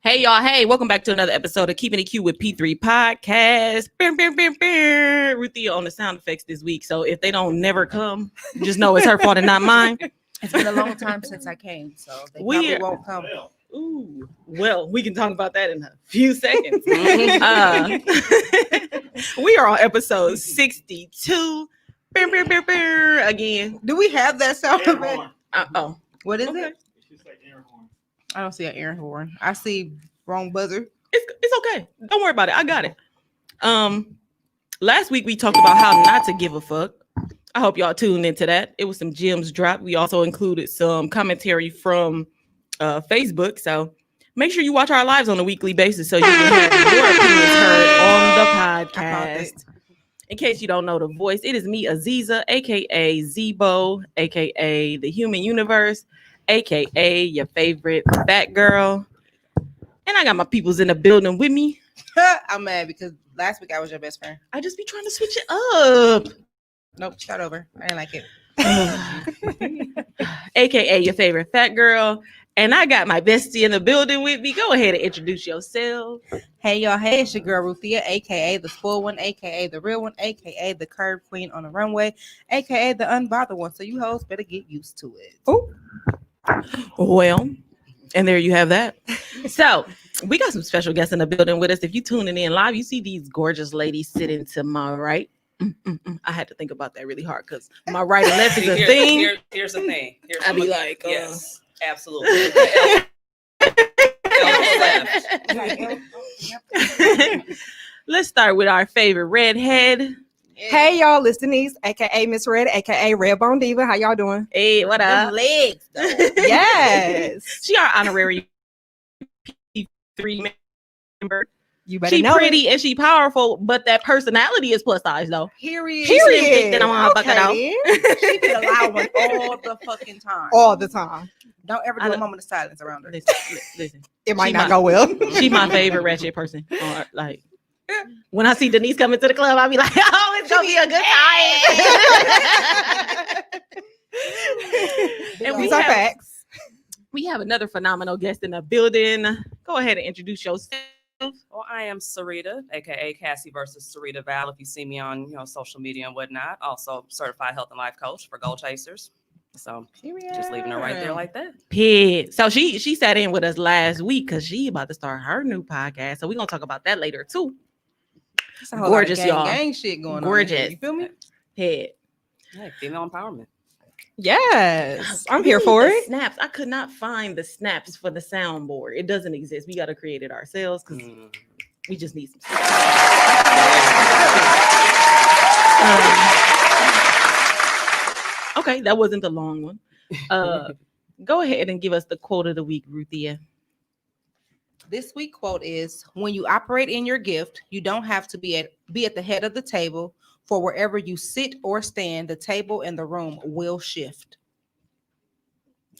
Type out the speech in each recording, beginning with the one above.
Hey y'all, hey, welcome back to another episode of Keepin' It Q with P3 Podcast. Ruthia on the sound effects this week, so if they don't never come, just know it's her fault and not mine. It's been a long time since I came, so they probably won't come. Ooh, well, we can talk about that in a few seconds. We are on episode 62. Again. Do we have that sound effect? What is it? I don't see an air horn. I see wrong buzzer. It's okay. Don't worry about it. I got it. Last week we talked about how not to give a fuck. I hope y'all tuned into that. It was some gems dropped. We also included some commentary from Facebook. So make sure you watch our lives on a weekly basis so you can have your opinions heard on the podcast. In case you don't know the voice, it is me, Aziza, aka Zebo, aka the Human Universe, aka your favorite fat girl. And I got my peoples in the building with me. I'm mad because last week I was your best friend. I just be trying to switch it up. Nope, start over. I didn't like it. AKA your favorite fat girl. And I got my bestie in the building with me. Go ahead and introduce yourself. Hey, y'all. Hey, it's your girl, Ruthia, aka the spoiled one, aka the real one, aka the curve queen on the runway, aka the unbothered one. So you hoes better get used to it. Oh, well, and there you have that. So we got some special guests in the building with us. If you tuning in live, you see these gorgeous ladies sitting to my right. I had to think about that really hard because my right and left is a thing. Here's the thing. I'd be like, yes, absolutely. Let's start with our favorite redhead. Hey y'all, Denise, aka Miss Red, aka Redbone Diva. How y'all doing? Hey, what up? Legs, though. Yes. She our honorary P3 member. You better She know pretty it. and she powerful, but that personality is plus size though. Period. She slim thick that I want to fuck it out. She be a loud one all the fucking time. All the time. Don't ever do a moment of silence around her. Listen. It might She not my- go well. She my favorite ratchet person. Like when I see Denise coming to the club, I'll be like, oh, it's gonna be a good time. And These are facts. we have another phenomenal guest in the building. Go ahead and introduce yourself. Well, I am Sarita, aka Cassie versus Sarita Val. If you see me on social media and whatnot, also certified health and life coach for Goal Chasers. So just leaving her right there like that. Pit. So she sat in with us last week because she about to start her new podcast. So we're gonna talk about that later too. Gorgeous, y'all. Gang shit going Gorgeous. on. You feel me? Head. Hey, female empowerment. Yes. I'm here We for need the it. Snaps. I could not find the snaps for the soundboard. It doesn't exist. We got to create it ourselves because we just need some snaps. Okay, that wasn't the long one. Go ahead and give us the quote of the week, Ruthia. This week quote is: when you operate in your gift, you don't have to be at the head of the table, for wherever you sit or stand, the table and the room will shift.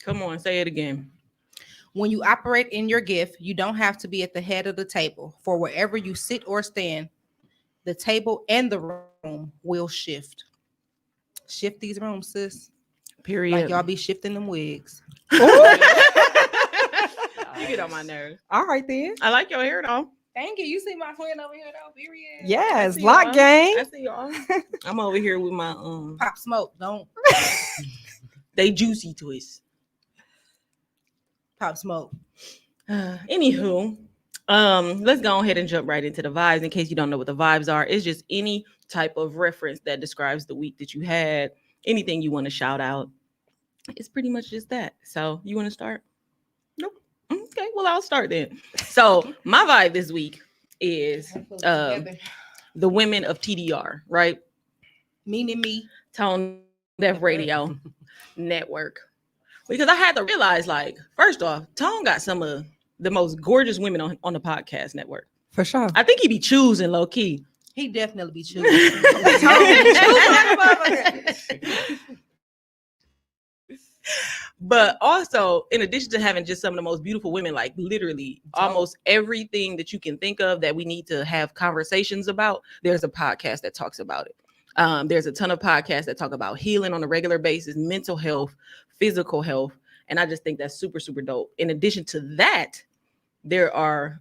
Come on, say it again. When you operate in your gift, you don't have to be at the head of the table, for wherever you sit or stand, the table and the room will shift. Shift these rooms, sis. Period. Like y'all be shifting them wigs. You get on my nerves. All right then. I like your hair though. Thank you. You see my friend over here though, period. Yes, see block y'all. gang. I see y'all. I'm over here with my Pop Smoke, don't they juicy twists. Pop Smoke. Anywho, let's go ahead and jump right into the vibes. In case you don't know what the vibes are, it's just any type of reference that describes the week that you had, anything you want to shout out. It's pretty much just that. So you want to start? Nope. Okay, well, I'll start then. So my vibe this week is the women of TDR, right? Meaning me. Tone Deaf Radio Network. Because I had to realize, like, first off, Tone got some of the most gorgeous women on the podcast network. For sure. I think he be choosing low key. He definitely be choosing. But also, in addition to having just some of the most beautiful women, like literally almost everything that you can think of that we need to have conversations about, there's a podcast that talks about it. There's a ton of podcasts that talk about healing on a regular basis, mental health, physical health. And I just think that's super, super dope. In addition to that, there are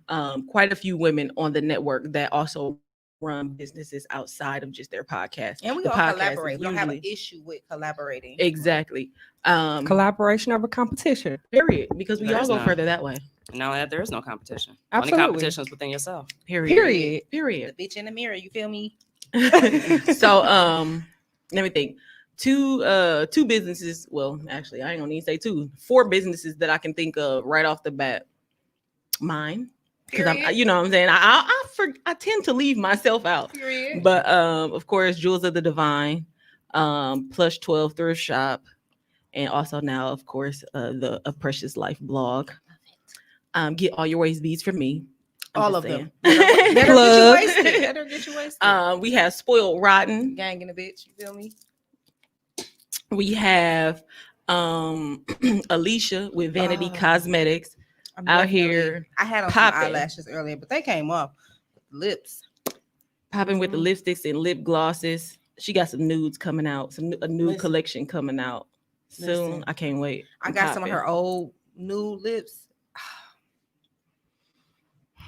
quite a few women on the network that also run businesses outside of just their podcast. And we The all podcast is collaborate. We don't have an usually- issue with collaborating. Exactly. Collaboration over competition. Period. Because we There all is go none. further that way. Now that there is no competition. Absolutely. Only competition is within yourself. Period. The Period. bitch in the mirror, you feel me? So let me think. Two businesses. Well, actually, I ain't gonna need to say two. 4 businesses that I can think of right off the bat. Mine, because I'm, Period. you know what I'm saying. I tend to leave myself out. Period. But of course, Jewels of the Divine, Plush 12 Thrift Shop, and also now, of course, the A Precious Life blog. Get all your waist beads from me. I'm All just of them. saying. Better Plug. get you wasted. Better get you wasted. We have Spoiled Rotten. Gang in the bitch, you feel me? We have Alicia with Vanity Oh. Cosmetics. I'm Out definitely- here I had on popping. some eyelashes earlier, but they came off. Lips. Popping with the lipsticks and lip glosses. She got some nudes coming out. A new Listen. collection coming out soon. Listen. I can't wait. I I'm got some of popping. her old nude lips.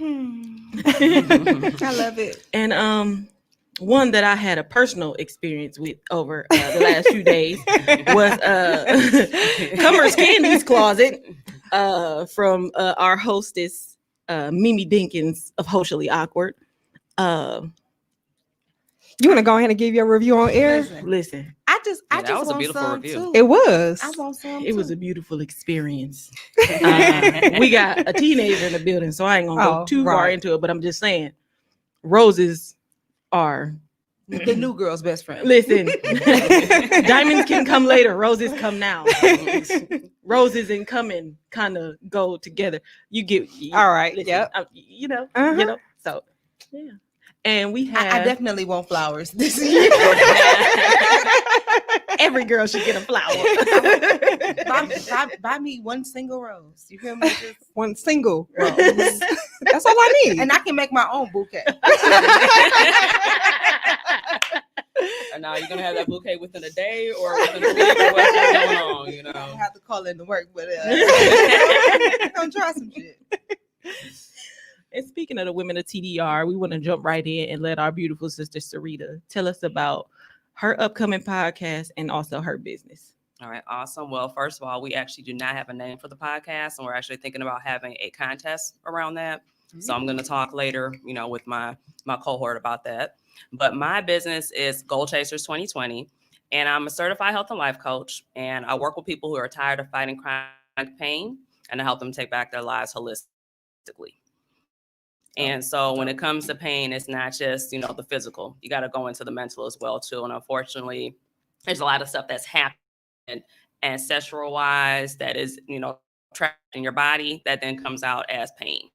I love it. And one that I had a personal experience with over the last few days was Cummer's Candy's Closet from our hostess Mimi Dinkins of Socially Awkward. You want to go ahead and give your review on air? Listen, I just that was a want beautiful some review. too. It was. I want some. it was too. a beautiful experience. We got a teenager in the building, so I ain't gonna go Oh, too far right. into it, but I'm just saying roses are the new girl's best friend. listen. Diamonds can come later, roses come now. Roses and coming kind of go together. You get All right. listen, Yep. you know. So yeah, and we have I definitely want flowers this year. every girl should get a flower. buy me one single rose. You feel me? Just- One single rose. That's all I need. and I can make my own bouquet. And now you're gonna have that bouquet within a day or within a week or what's going on, you I don't know. have to call in to work, but gonna try some shit. And speaking of the women of TDR, we want to jump right in and let our beautiful sister Sarita tell us about her upcoming podcast and also her business. All right, awesome. Well, first of all, we actually do not have a name for the podcast, and we're actually thinking about having a contest around that. So I'm going to talk later, with my cohort about that. But my business is Goal Chasers 2020, and I'm a certified health and life coach, and I work with people who are tired of fighting chronic pain, and I help them take back their lives holistically. And so when it comes to pain, it's not just, the physical. You got to go into the mental as well, too. And unfortunately, there's a lot of stuff that's happened ancestral wise that is, trapped in your body that then comes out as pain.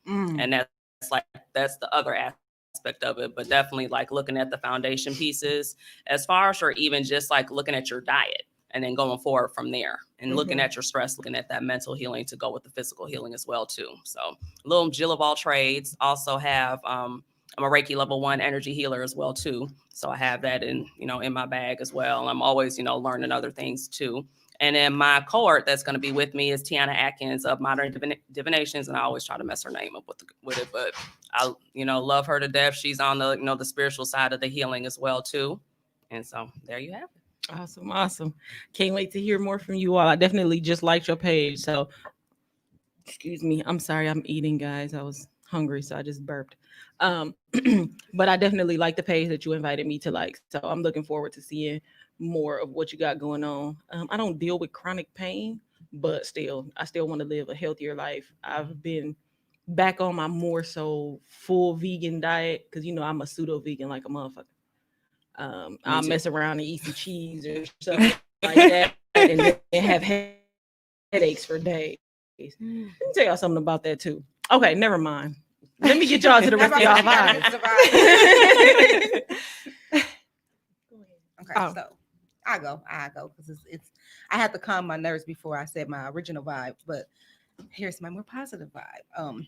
And that's the other aspect of it. But definitely like looking at the foundation pieces as far as, or even just like looking at your diet and then going forward from there and looking at your stress, looking at that mental healing to go with the physical healing as well, too. So little Jill of all trades. Also have, I'm a Reiki level 1 energy healer as well, too. So I have that in my bag as well. I'm always, learning other things, too. And then my cohort that's going to be with me is Tiana Atkins of Modern Divinations. And I always try to mess her name up with it. But I, love her to death. She's on the, the spiritual side of the healing as well, too. And so there you have it. Awesome. Can't wait to hear more from you all. I definitely just liked your page. So, excuse me. I'm sorry. I'm eating, guys. I was hungry, so I just burped. But I definitely like the page that you invited me to like. So I'm looking forward to seeing more of what you got going on. I don't deal with chronic pain, but I still want to live a healthier life. I've been back on my more so full vegan diet because I'm a pseudo vegan like a motherfucker. I'll mess around and eat some cheese or something like that and then have headaches for days. Let me tell y'all something about that too. Okay, never mind. Let me get y'all to the rest of y'all vibes. Okay, Oh. so I go because it's I had to calm my nerves before I said my original vibe, but here's my more positive vibe.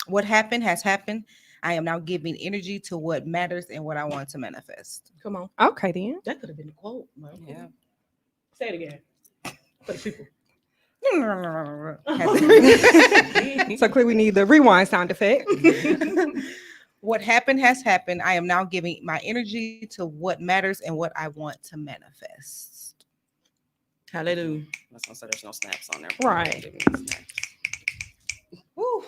What happened has happened. I am now giving energy to what matters and what I want to manifest. Come on. Okay, then. That could have been a quote. Yeah. Say it again for the people. So clearly we need the rewind sound effect. What happened has happened. I am now giving my energy to what matters and what I want to manifest. Hallelujah. That's gonna say there's no snaps on there. Right. Give me the snaps. Woo.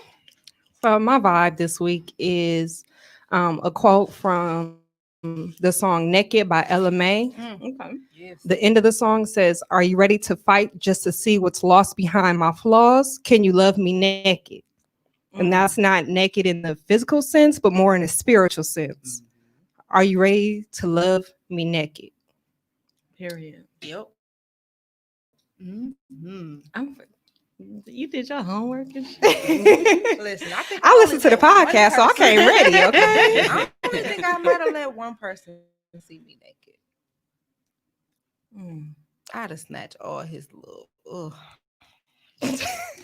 So my vibe this week is a quote from the song "Naked" by Ella May. Okay. Yes. The end of the song says, "Are you ready to fight just to see what's lost behind my flaws? Can you love me naked?" And that's not naked in the physical sense, but more in a spiritual sense. Are you ready to love me naked? Period. Yep. Mm-hmm. You did your homework and shit. Listen, I think I listen to the podcast, so I came ready. Okay. I only think I might have let one person see me naked. I'd have snatched all his little. Ugh.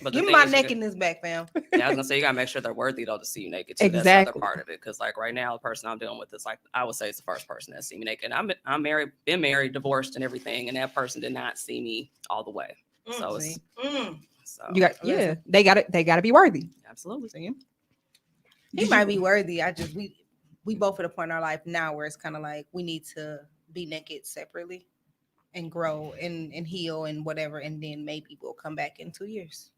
But Give the me thing my is, you nakedness back, fam. yeah, I was gonna say you gotta make sure they're worthy though to see you naked too. That's Exactly. the other part of it. Because like right now, the person I'm dealing with is like I would say it's the first person that see me naked. I'm married, been married, divorced, and everything, and that person did not see me all the way. So it's so You got they got it. They got to be worthy. absolutely. He might be worthy. We both at a point in our life now where it's kind of like we need to be naked separately and grow and heal and whatever, and then maybe we'll come back in 2 years.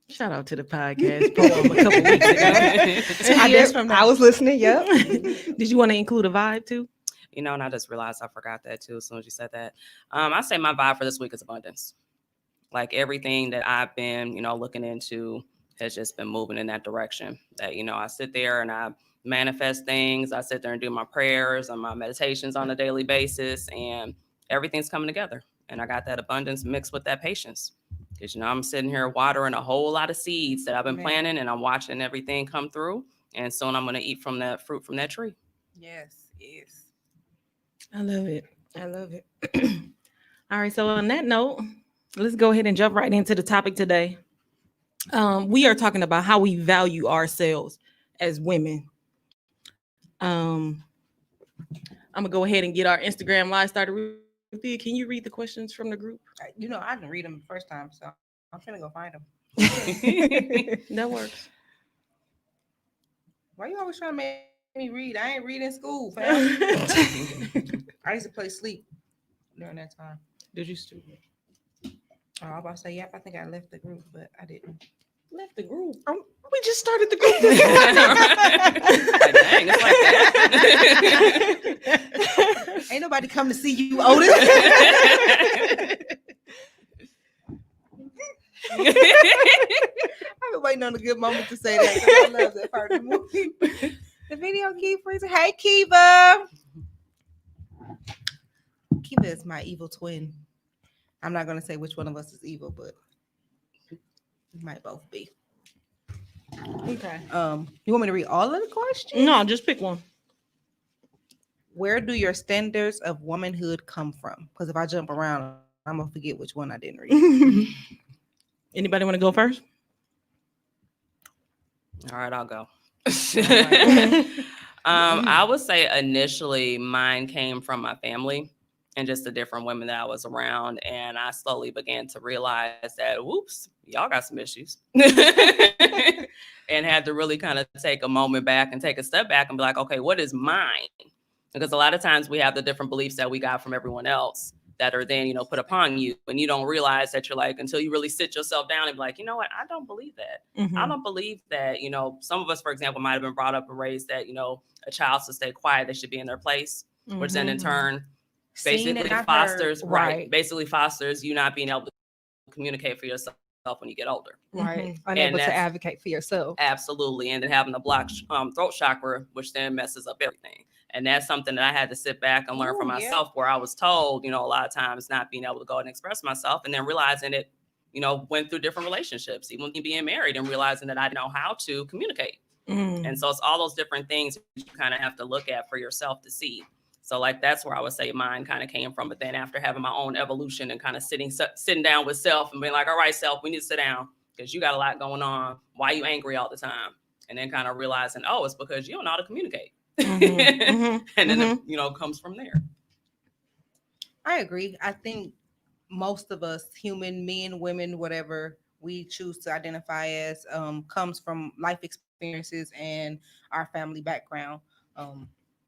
Shout out to the podcast poem a couple weeks ago. 2 years from now. I was listening. Yep. Did you want to include a vibe too? You know, and I just realized I forgot that too as soon as you said that. I say my vibe for this week is abundance. Like everything that I've been, looking into has just been moving in that direction. That, I sit there and I manifest things. I sit there and do my prayers and my meditations on a daily basis, and everything's coming together. And I got that abundance mixed with that patience. Because, I'm sitting here watering a whole lot of seeds that I've been planting, and I'm watching everything come through. And soon I'm going to eat from that fruit from that tree. Yes. I love it. All right. So on that note, let's go ahead and jump right into the topic today. We are talking about how we value ourselves as women. I'm gonna go ahead and get our Instagram live started. Ruthie, can you read the questions from the group? I didn't read them the first time, so I'm gonna go find them. That works. Why you always trying to make me read? I ain't read in school, fam. I used to play sleep during that time. Did you stupid? Oh, I was about to say, yep, I think I left the group, but I didn't. Left the group. We just started the group. Like, dang, it's like that. Ain't nobody come to see you, Otis. I've been waiting on a good moment to say that. 'Cause I love that part of the movie. The video key freezer. Hey, Kiva. Kiva is my evil twin. I'm not gonna say which one of us is evil, but we might both be. Okay. You want me to read all of the questions? No, just pick one. Where do your standards of womanhood come from? Because if I jump around, I'm gonna forget which one I didn't read. Anybody want to go first? All right, I'll go. I would say initially mine came from my family and just the different women that I was around. And I slowly began to realize that, whoops, y'all got some issues. And had to really kind of take a moment back and take a step back and be like, okay, what is mine? Because a lot of times we have the different beliefs that we got from everyone else that are then, put upon you. And you don't realize that you're like, until you really sit yourself down and be like, you know what? I don't believe that. Mm-hmm. I don't believe that, some of us, for example, might have been brought up and raised that, a child should stay quiet. They should be in their place, which then in turn basically fosters, basically fosters you not being able to communicate for yourself when you get older. Right. Unable to advocate for yourself. Absolutely. And then having the blocked throat chakra, which then messes up everything. And that's something that I had to sit back and learn for myself, where I was told, a lot of times not being able to go and express myself, and then realizing it, went through different relationships, even being married, and realizing that I didn't know how to communicate. And so it's all those different things you kind of have to look at for yourself to see. So like, that's where I would say mine kind of came from. But then after having my own evolution and kind of sitting down with self and being like, all right, self, we need to sit down because you got a lot going on. Why are you angry all the time? And then kind of realizing, oh, it's because you don't know how to communicate. And then it, comes from there. I agree. I think most of us, human, men, women, whatever we choose to identify as, comes from life experiences and our family background.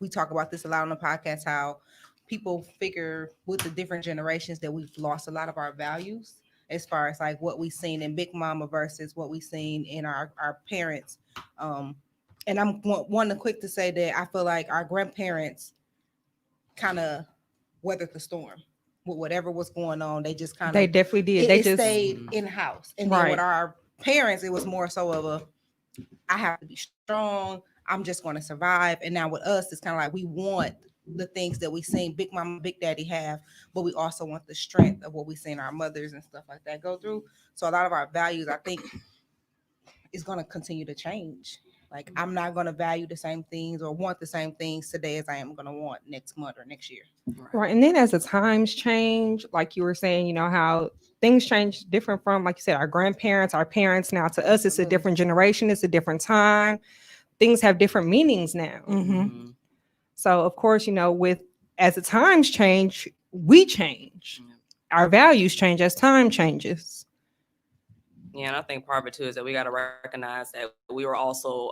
We talk about this a lot on the podcast, how people figure with the different generations that we've lost a lot of our values as far as like what we've seen in Big Mama versus what we've seen in our parents. And I'm one to quick to say that I feel like our grandparents kind of weathered the storm with whatever was going on. They just kind They of definitely did. it, They it just stayed in house. And then Right. with our parents, it was more so of a I have to be strong. I'm just going to survive. And now with us, it's kind of like we want the things that we seen Big Mama, Big Daddy have, but we also want the strength of what we seen our mothers and stuff like that go through. So a lot of our values, I think, is going to continue to change. Like I'm not going to value the same things or want the same things today as I am going to want next month or next year. right. And then as the times change, like you were saying, you know, how things change different from, like you said, our grandparents, our parents. Now to us, it's a Absolutely. different generation. It's a different time. Things have different meanings now. Mm-hmm. So of course, you know, as the times change, we change. Our values change as time changes. Yeah, and I think part of it too is that we got to recognize that we were also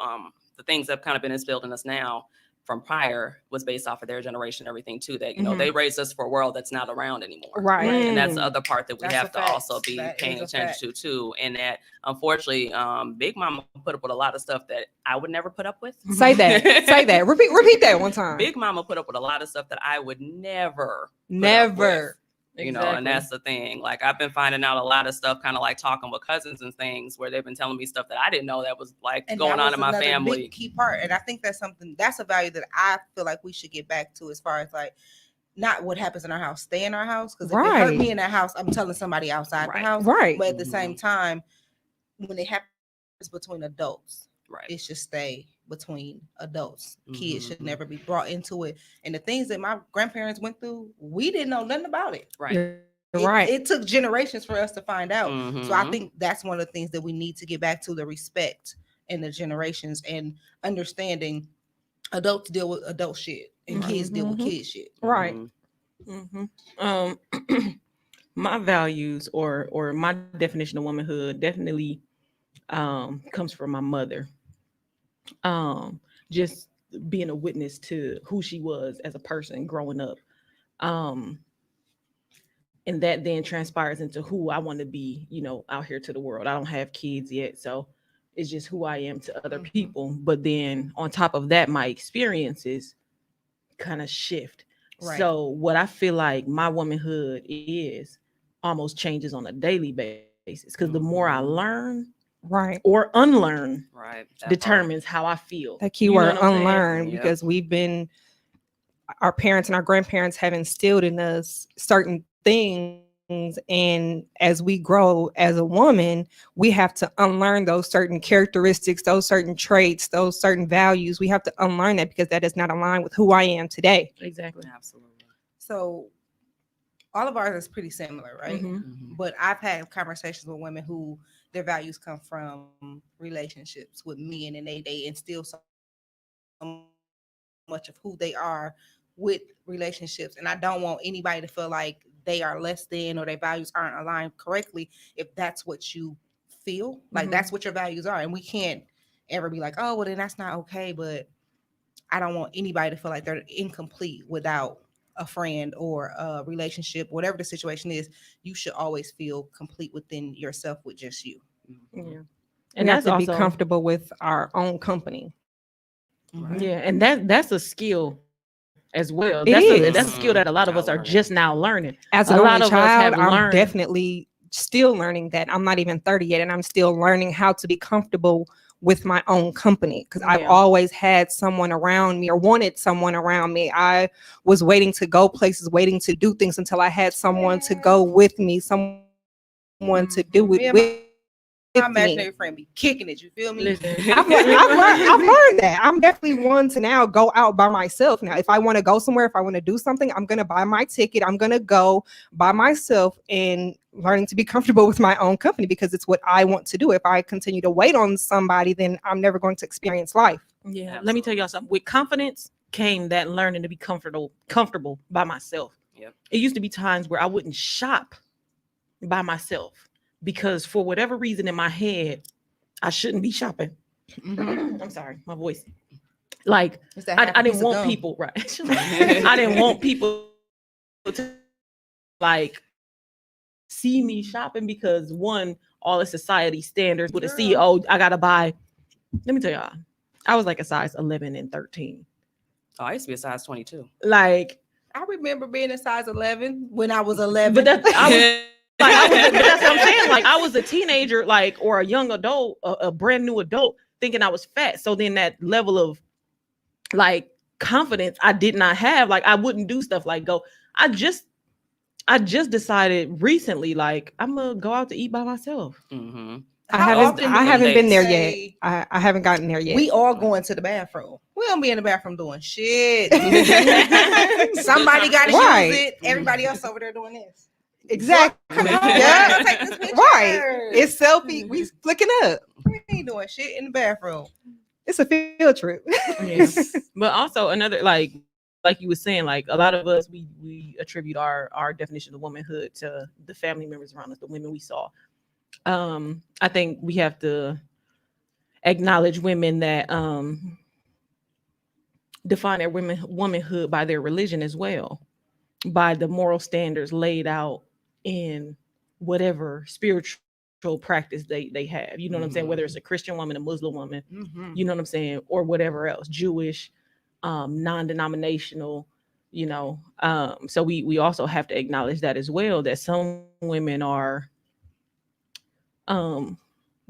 the things that have kind of been instilled in us now from prior was based off of their generation, everything too. That you know they raised us for a world that's not around anymore, Right. And that's the other part that we That's have a to fact. also be That paying is a attention fact. to too. And that unfortunately, Big Mama put up with a lot of stuff that I would never put up with. Say that. Say that. Repeat that one time. Big Mama put up with a lot of stuff that I would never put up Never. with. You know, and that's the thing. Like I've been finding out a lot of stuff, kind of like talking with cousins and things, where they've been telling me stuff that I didn't know that was like And going that on was in my another family. big key part. And I think that's a value that I feel like we should get back to, as far as like not what happens in our house, stay in our house. Because if it hurt me in that house, I'm telling somebody outside the house. Right. But at the same time, when it happens between adults, it should stay between adults. Kids should never be brought into it. And the things that my grandparents went through, we didn't know nothing about it. Right. It took generations for us to find out. So I think that's one of the things that we need to get back to, the respect and the generations, and understanding adults deal with adult shit and kids deal with kid shit. Right. My values or my definition of womanhood definitely comes from my mother. Just being a witness to who she was as a person growing up. And that then transpires into who I want to be, you know, out here to the world. I don't have kids yet, so it's just who I am to other people. But then on top of that, my experiences kind of shift. Right. So what I feel like my womanhood is almost changes on a daily basis, because the more I learn, Right. or unlearn, that determines how I feel. That keyword, what I'm saying? unlearn, because our parents and our grandparents have instilled in us certain things, and as we grow as a woman, we have to unlearn those certain characteristics, those certain traits, those certain values. We have to unlearn that because that is not aligned with who I am today. Exactly. Absolutely. So all of ours is pretty similar, right? But I've had conversations with women who their values come from relationships with men, and they instill so much of who they are with relationships. And I don't want anybody to feel like they are less than or their values aren't aligned correctly if that's what you feel. Like that's what your values are. And we can't ever be like, oh, well, then that's not okay. But I don't want anybody to feel like they're incomplete without a friend or a relationship. Whatever the situation is, you should always feel complete within yourself with just you. Yeah. And that's to be comfortable with our own company. Yeah, and that's a skill as well. It That's is. a skill that a lot of us are just now learning. As a an lot only of child, us have I'm learned. definitely still learning that. I'm not even 30 yet, and I'm still learning how to be comfortable with my own company, because I've always had someone around me or wanted someone around me. I was waiting to go places, waiting to do things until I had someone to go with me, someone to do it with. My imaginary friend be kicking it. You feel me? Listen, I've learned that. I'm definitely one to now go out by myself. Now, if I want to go somewhere, if I want to do something, I'm going to buy my ticket. I'm going to go by myself, and learning to be comfortable with my own company, because it's what I want to do. If I continue to wait on somebody, then I'm never going to experience life. Yeah. Absolutely. Let me tell y'all something. With confidence came that learning to be comfortable by myself. Yep. It used to be times where I wouldn't shop by myself because for whatever reason in my head, I shouldn't be shopping. Mhm. I'm sorry, my voice. Like It's that I half a didn't piece of want gum. people, right? I didn't want people to like see me shopping because one, all the society standards with a Girl. CEO, I gotta buy. Let me tell y'all, I was like a size 11 and 13. Oh, I used to be a size 22. Like, I remember being a size 11 when I was 11. but that I was like, but that's what I'm saying. Like, I was a teenager, like, or a young adult, a brand new adult, thinking I was fat. So then that level of like confidence I did not have. Like, I wouldn't do stuff like go. I just decided recently, like, I'm gonna go out to eat by myself. Mm-hmm. How I often do haven't we been there say yet. I haven't gotten there yet. We all going to the bathroom. We don't be in the bathroom doing shit. Somebody got to Right. use it. Everybody else over there doing this. Exactly. Come on, Yeah. let's take this picture. Right. It's selfie. We flicking up. We ain't doing shit in the bathroom. It's a field trip. Yeah. But also another like you were saying, like a lot of us we attribute our definition of womanhood to the family members around us, the women we saw. I think we have to acknowledge women that define their womanhood by their religion as well, by the moral standards laid out in whatever spiritual practice they have. You know what I'm saying? Whether it's a Christian woman, a Muslim woman, you know what I'm saying, or whatever else, Jewish, non-denominational, you know. So we also have to acknowledge that as well, that some women are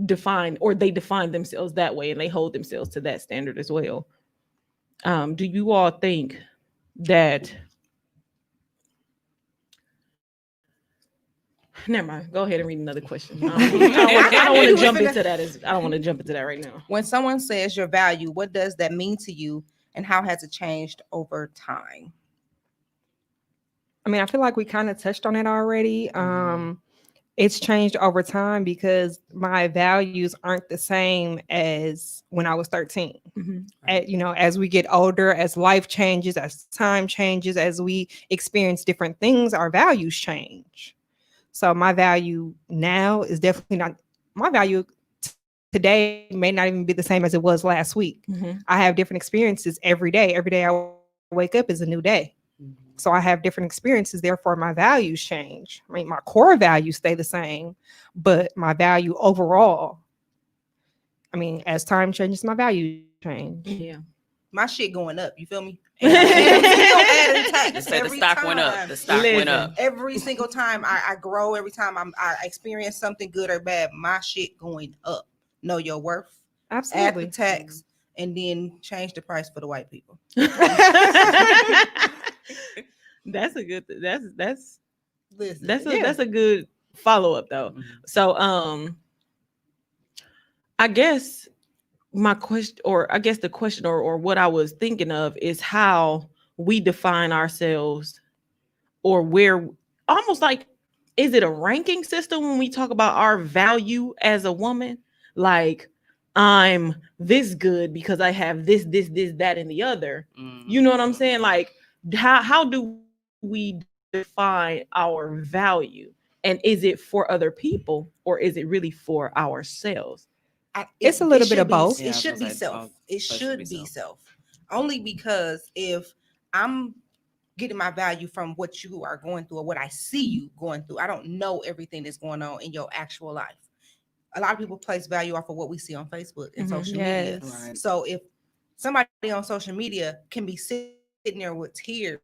defined, or they define themselves that way and they hold themselves to that standard as well. Do you all think that never mind, go ahead and read another question. I don't want to jump into that. I don't want to jump into that right now. When someone says your value, what does that mean to you, and how has it changed over time? I mean, I feel like we kind of touched on it already. It's changed over time because my values aren't the same as when I was 13. You know, as we get older, as life changes, as time changes, as we experience different things, our values change. So my value now is definitely not my value today may not even be the same as it was last week. I have different experiences every day. Every day I wake up is a new day. So I have different experiences, therefore my values change. I mean, my core values stay the same, but my value overall, I mean, as time changes, my values change. Yeah. My shit going up, you feel me? And still adding tax Just say the every stock went up. time. The stock went up. Every single time I grow, every time I experience something good or bad, my shit going up. Know your worth. Absolutely. Add the tax, and then change the price for the white people. That's a good. That's Listen, that's a good follow up though. So I guess my question, or I guess the question, or what I was thinking of is how we define ourselves, or where, almost like, is it a ranking system when we talk about our value as a woman? Like, I'm this good because I have this, that, and the other. You know what I'm saying? Like, how do we define our value? And is it for other people, or is it really for ourselves? It's a little bit of both. It should be self. It should be self. Only because if I'm getting my value from what you are going through or what I see you going through, I don't know everything that's going on in your actual life. A lot of people place value off of what we see on Facebook and social media. Right. So if somebody on social media can be sitting there with tears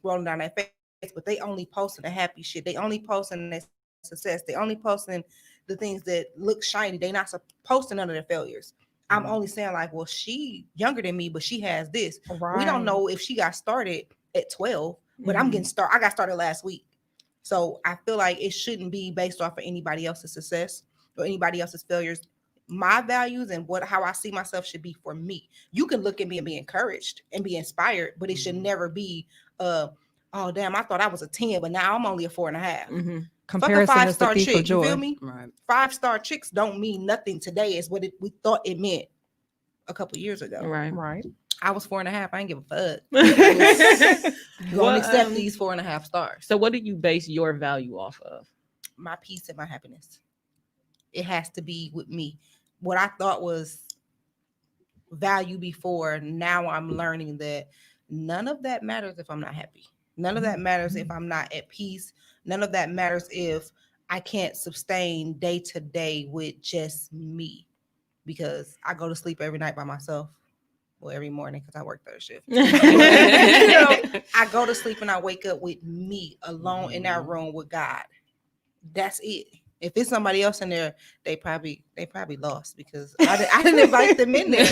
rolling down their face, but they only posting the happy shit, they only posting their success, they only posting the things that look shiny, they not posting none of their failures. I'm only saying, like, well, she younger than me, but she has this. Right. We don't know if she got started at 12, but I got started last week. So I feel like it shouldn't be based off of anybody else's success or anybody else's failures. My values and how I see myself should be for me. You can look at me and be encouraged and be inspired, but it should never be oh damn, I thought I was a 10, but now I'm only a 4.5. Comparison Fuck a is the 5-star thief chick, of joy. you feel me? Right. 5-star chicks don't mean nothing today is what we thought it meant a couple years ago. Right. I was 4.5. I ain't give a fuck. You gonna accept these 4.5 stars. So what do you base your value off of? my peace and my happiness. It has to be with me. What I thought was value before, now I'm learning that none of that matters if I'm not happy. None of that matters if I'm not at peace. None of that matters if I can't sustain day to day with just me, because I go to sleep every night by myself. Well, every morning because I work third shift. I go to sleep and I wake up with me alone in that room with God. That's it. If it's somebody else in there, they probably lost because I didn't invite them in there.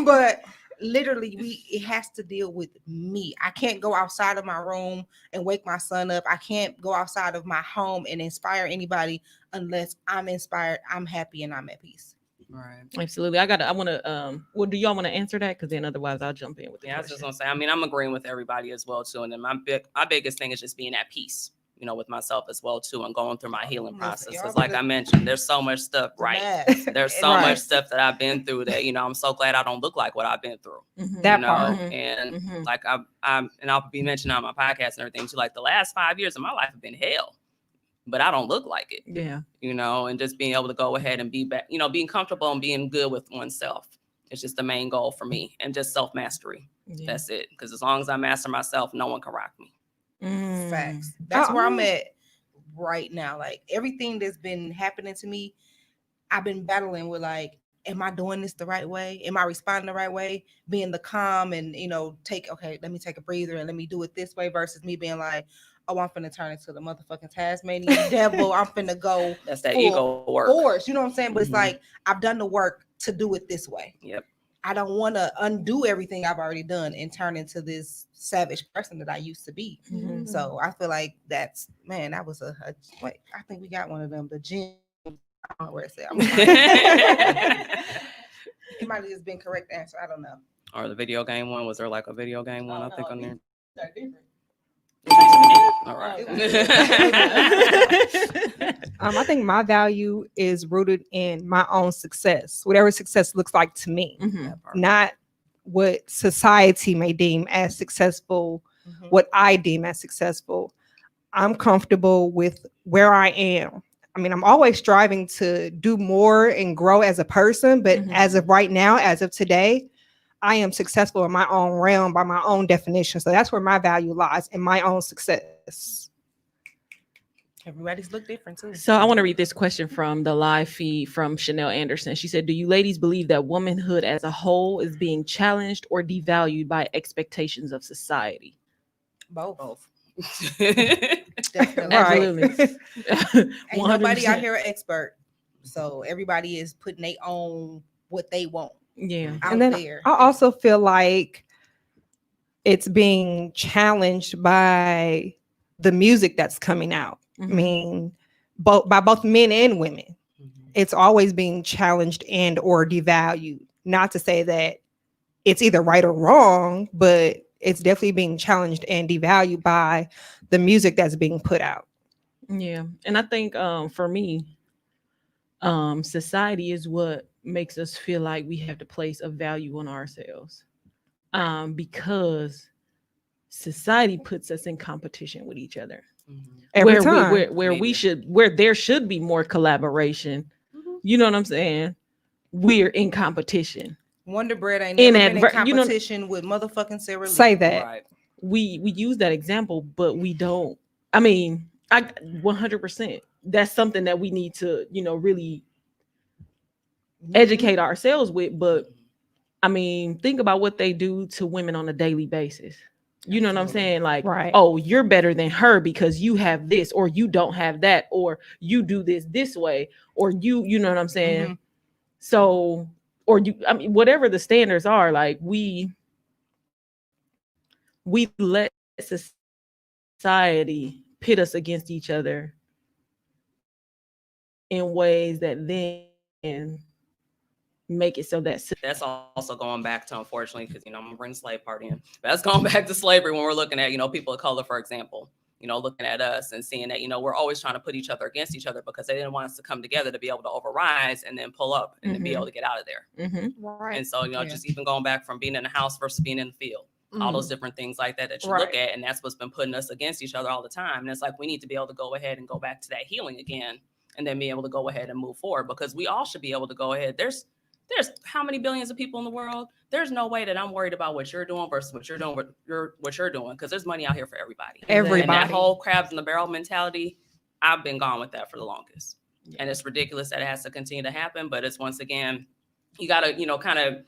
But literally, it has to deal with me. I can't go outside of my room and wake my son up. I can't go outside of my home and inspire anybody unless I'm inspired, I'm happy, and I'm at peace. Right. Absolutely. I want to, well, do y'all want to answer that? Because then otherwise I'll jump in with the Yeah, I was question. just gonna say, I mean, I'm agreeing with everybody as well too. And then my biggest thing is just being at peace, you know, with myself as well too, and going through my healing process. Because like I mentioned, there's so much stuff, right? There's so much stuff that I've been through that, you know, I'm so glad I don't look like what I've been through. That you know, part. and like I'm and I'll be mentioning on my podcast and everything too, like the last 5 years of my life have been hell. But I don't look like it. Yeah. You know, and just being able to go ahead and be back, you know, being comfortable and being good with oneself. It's just the main goal for me, and just self-mastery. Yeah. That's it. Because as long as I master myself, no one can rock me. Facts. That's where I'm at right now. Like everything that's been happening to me, I've been battling with like, am I doing this the right way? Am I responding the right way? Being the calm and, you know, let me take a breather and let me do it this way versus me being like, oh, I'm finna turn into the motherfucking Tasmanian devil. I'm finna go. That's that ego work. Force, you know what I'm saying? But it's like, I've done the work to do it this way. Yep. I don't want to undo everything I've already done and turn into this savage person that I used to be. So I feel like that was wait, I think we got one of them, the gym. I don't know where it's at. It might have just been correct answer. I don't know. Or the video game one. Was there like a video game one? I think on there. They're different. All right. I think my value is rooted in my own success, whatever success looks like to me, not what society may deem as successful, what I deem as successful. I'm comfortable with where I am. I mean, I'm always striving to do more and grow as a person, but as of right now, as of today, I am successful in my own realm by my own definition. So that's where my value lies, in my own success. Everybody's look different too. So I want to read this question from the live feed from Chanel Anderson. She said, do you ladies believe that womanhood as a whole is being challenged or devalued by expectations of society? Both. Definitely. Absolutely. Ain't nobody 100%. out here an expert. So everybody is putting their own what they want. Yeah. Out And then there. I also feel like it's being challenged by the music that's coming out. I mean, by both men and women. It's always being challenged and or devalued. Not to say that it's either right or wrong, but it's definitely being challenged and devalued by the music that's being put out. Yeah. And I think for me, society is what makes us feel like we have to place a value on ourselves. Because society puts us in competition with each other. Every time. Where there should be more collaboration. You know what I'm saying? We're in competition. Wonder Bread ain't never been in competition with motherfucking Sarah Lee. Say that. Right. We use that example, but we don't. I mean, 100%. That's something that we need to, really educate ourselves with. But I mean, think about what they do to women on a daily basis. You know what I'm saying? Like, oh, you're better than her because you have this, or you don't have that, or you do this way, or you know what I'm saying? So, or whatever the standards are, like we let society pit us against each other in ways that then make it so that's also going back to, unfortunately, because I'm gonna bring the slave part in. That's going back to slavery when we're looking at people of color, for example. Looking at us and seeing that we're always trying to put each other against each other because they didn't want us to come together to be able to overrise and then pull up and then be able to get out of there. Right. And so just even going back from being in the house versus being in the field. all those different things like that you Right. look at. And that's what's been putting us against each other all the time. And it's like, we need to be able to go ahead and go back to that healing again, and then be able to go ahead and move forward, because we all should be able to go ahead. There's how many billions of people in the world? There's no way that I'm worried about what you're doing versus what you're doing, what you're doing, because there's money out here for everybody. Everybody. And that whole crabs in the barrel mentality, I've been gone with that for the longest. Yeah. And it's ridiculous that it has to continue to happen. But it's, once again, you got to, kind of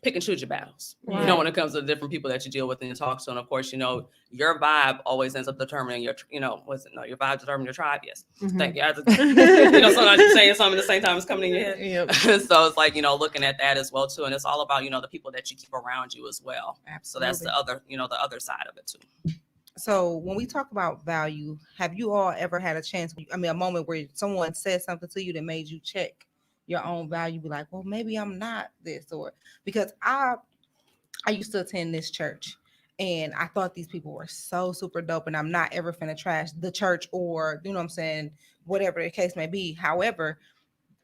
pick and choose your battles, Right. when it comes to the different people that you deal with and you talk to. And of course, your vibe always ends up determining your vibe determines your tribe. Yes. Mhm. Thank you. Sometimes you're saying something at the same time it's coming in your head. Yep. So it's like, looking at that as well too. And it's all about, the people that you keep around you as well. So that's the other, the other side of it too. So when we talk about value, have you all ever had a moment where someone said something to you that made you check your own value, be like, well, maybe I'm not this, or because I used to attend this church and I thought these people were so super dope, and I'm not ever finna trash the church, or what I'm saying, whatever the case may be. However,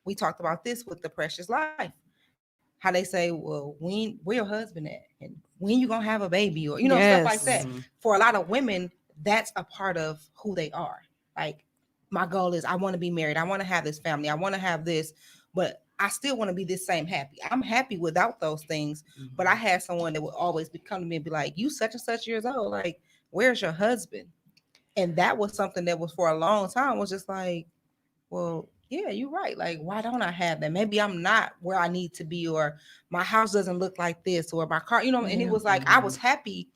we talked about this with the precious life. How they say, well, where your husband at? And when you gonna have a baby? Or stuff like that. Mhm. For a lot of women, that's a part of who they are. Like, my goal is I want to be married. I want to have this family. I want to have this, but I still want to be this same happy. I'm happy without those things. But I had someone that would always come to me and be like, you such and such years old. Like, where's your husband? And that was something that was for a long time was just like, well, yeah, you're right. Like, why don't I have that? Maybe I'm not where I need to be, or my house doesn't look like this, or my car, and it was like, I was happy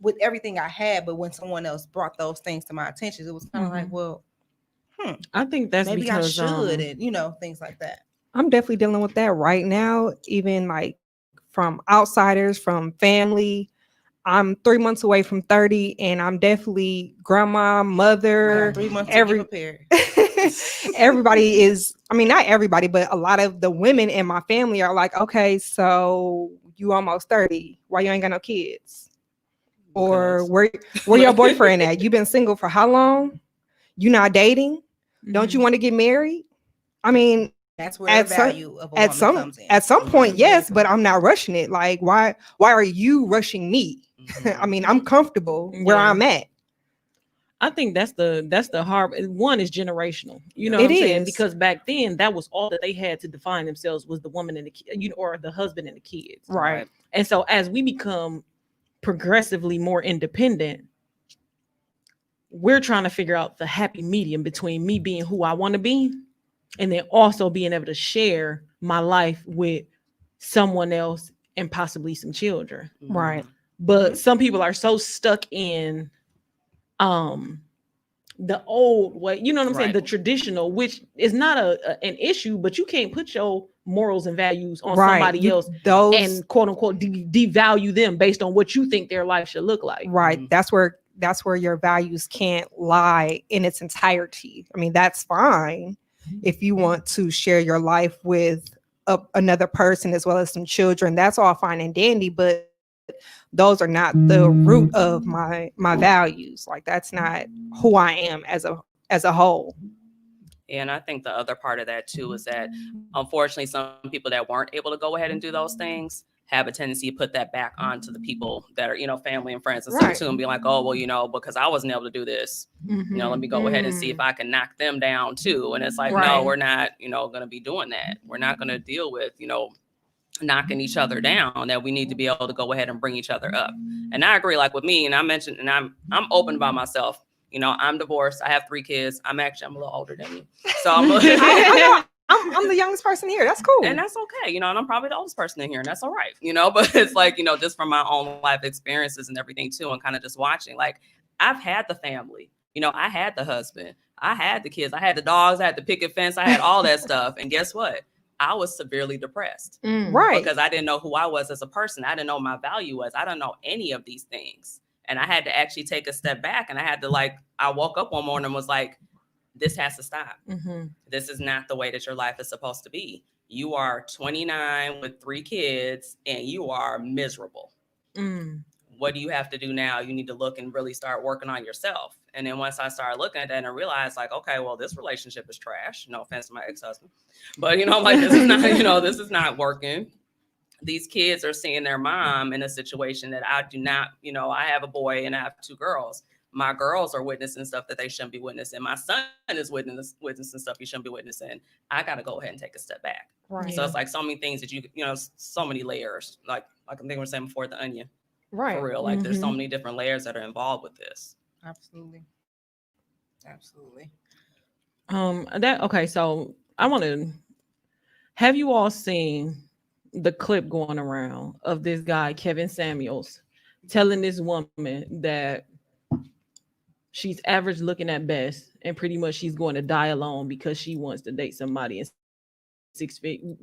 with everything I had, but when someone else brought those things to my attention, it was kind of like, well, I think that's maybe because I should, and things like that. I'm definitely dealing with that right now, even like from outsiders, from family. I'm 3 months away from 30, and I'm definitely grandma, mother. 3 months every- to get prepared. Everybody is, not everybody, but a lot of the women in my family are like, okay, so you almost 30. Why you ain't got no kids? Or where your boyfriend at? You been single for how long? You not dating? Don't you want to get married? That's where the value of a woman comes in. At some point, yes, but I'm not rushing it. Like, why are you rushing me? I'm comfortable where I'm at. I think that's the hard one. Is generational. You know It what I'm saying? is. Because back then that was all that they had to define themselves, was the woman and the kid, or the husband and the kids. Right. And so as we become progressively more independent, we're trying to figure out the happy medium between me being who I want to be and then also being able to share my life with someone else and possibly some children. Right. But some people are so stuck in the old way, you know what I'm saying, the traditional, which is not an issue, but you can't put your morals and values on somebody else and quote unquote devalue them based on what you think their life should look like. Right. That's where your values can't lie in its entirety. That's fine if you want to share your life with another person as well as some children. That's all fine and dandy, but those are not the root of my values. Like, that's not who I am as a whole. And I think the other part of that too is that, unfortunately, some people that weren't able to go ahead and do those things have a tendency to put that back onto the people that are, family and friends and stuff too, and be like, oh, well, because I wasn't able to do this, let me go ahead and see if I can knock them down too. And it's like, no, we're not, going to be doing that. We're not going to deal with, knocking each other down. That we need to be able to go ahead and bring each other up. And I agree, like with me, and I mentioned, and I'm open about myself. I'm divorced. I have 3 kids. I'm a little older than you, so I'm the youngest person here. That's cool. And that's okay. And I'm probably the oldest person in here, and that's all right. But it's like, just from my own life experiences and everything too, and kind of just watching, like, I've had the family, I had the husband, I had the kids, I had the dogs, I had the picket fence, I had all that stuff. And guess what? I was severely depressed. Right. Because I didn't know who I was as a person. I didn't know what my value was. I don't know any of these things. And I had to actually take a step back, and I woke up one morning and was like, this has to stop. This is not the way that your life is supposed to be. You are 29 with 3 kids and you are miserable. What do you have to do now? You need to look and really start working on yourself. And then once I started looking at that and I realized, like, okay, well, this relationship is trash. No offense to my ex-husband, but this is not, this is not working. these kids are seeing their mom in a situation that I do not, I have a boy and I have 2 girls. My girls are witnessing stuff that they shouldn't be witnessing. My son is witnessing stuff he shouldn't be witnessing. I got to go ahead and take a step back. Right. So it's like so many things that so many layers. Like I think we were saying before, the onion. Right. For real. Like there's so many different layers that are involved with this. Absolutely. Absolutely. Okay, so I want to have you all seen the clip going around of this guy, Kevin Samuels, telling this woman that she's average looking at best and pretty much she's going to die alone because she wants to date somebody in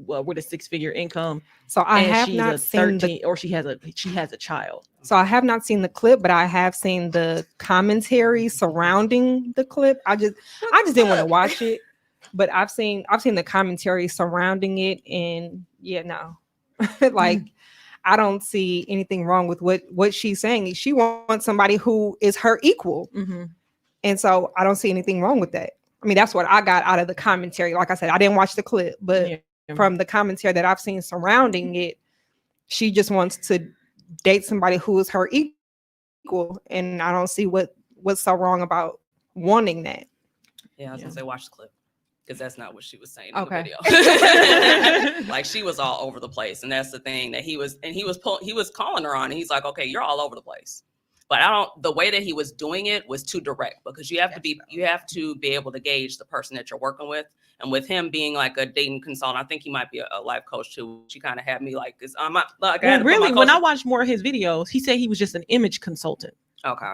with a 6-figure income. So I and have she's not a seen 13 or she has a child. So I have not seen the clip, but I have seen the commentary surrounding the clip. I just didn't want to watch it, but I've seen the commentary surrounding it, and yeah, no, like I don't see anything wrong with what she's saying. She wants somebody who is her equal, and so I don't see anything wrong with that. I mean, that's what I got out of the commentary. Like I said, I didn't watch the clip, but from the commentary that I've seen surrounding it, she just wants to date somebody who is her equal, and I don't see what's so wrong about wanting that. Yeah, I was gonna say watch the clip because that's not what she was saying Okay. in the video. Like she was all over the place, and that's the thing that he was calling her on, and he's like, okay, you're all over the place. But the way that he was doing it was too direct, because you have to be able to gauge the person that you're working with. And with him being like a dating consultant, I think he might be a life coach too. She kind of had me like, when I watched more of his videos, he said he was just an image consultant. Okay.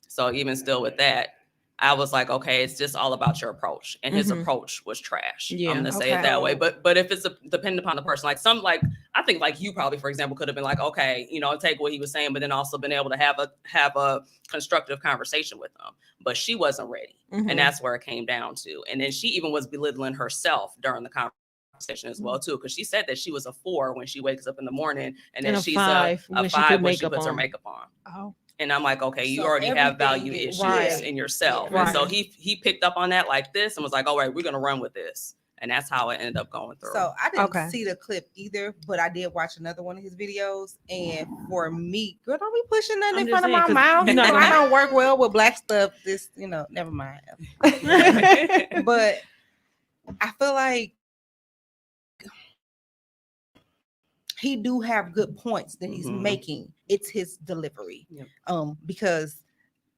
So even still with that, I was like, okay, it's just all about your approach. And his approach was trash. Yeah. I'm gonna say it that way. But if it's dependent upon the person, I think like you probably, for example, could have been like, okay, take what he was saying, but then also been able to have a constructive conversation with him. But she wasn't ready. And that's where it came down to. And then she even was belittling herself during the conversation as well too, because she said that she was a 4 when she wakes up in the morning, and then she's a 5 when she puts her makeup on. Oh. And I'm like, okay, you already have value issues in yourself. Right. And so he picked up on that like this and was like, all right, we're going to run with this. And that's how it ended up going through. So I didn't see the clip either, but I did watch another one of his videos. And for me, girl, don't be pushing nothing in front of my mouth. I don't work well with black stuff. This, never mind. But I feel like he do have good points that he's making. It's his delivery. Because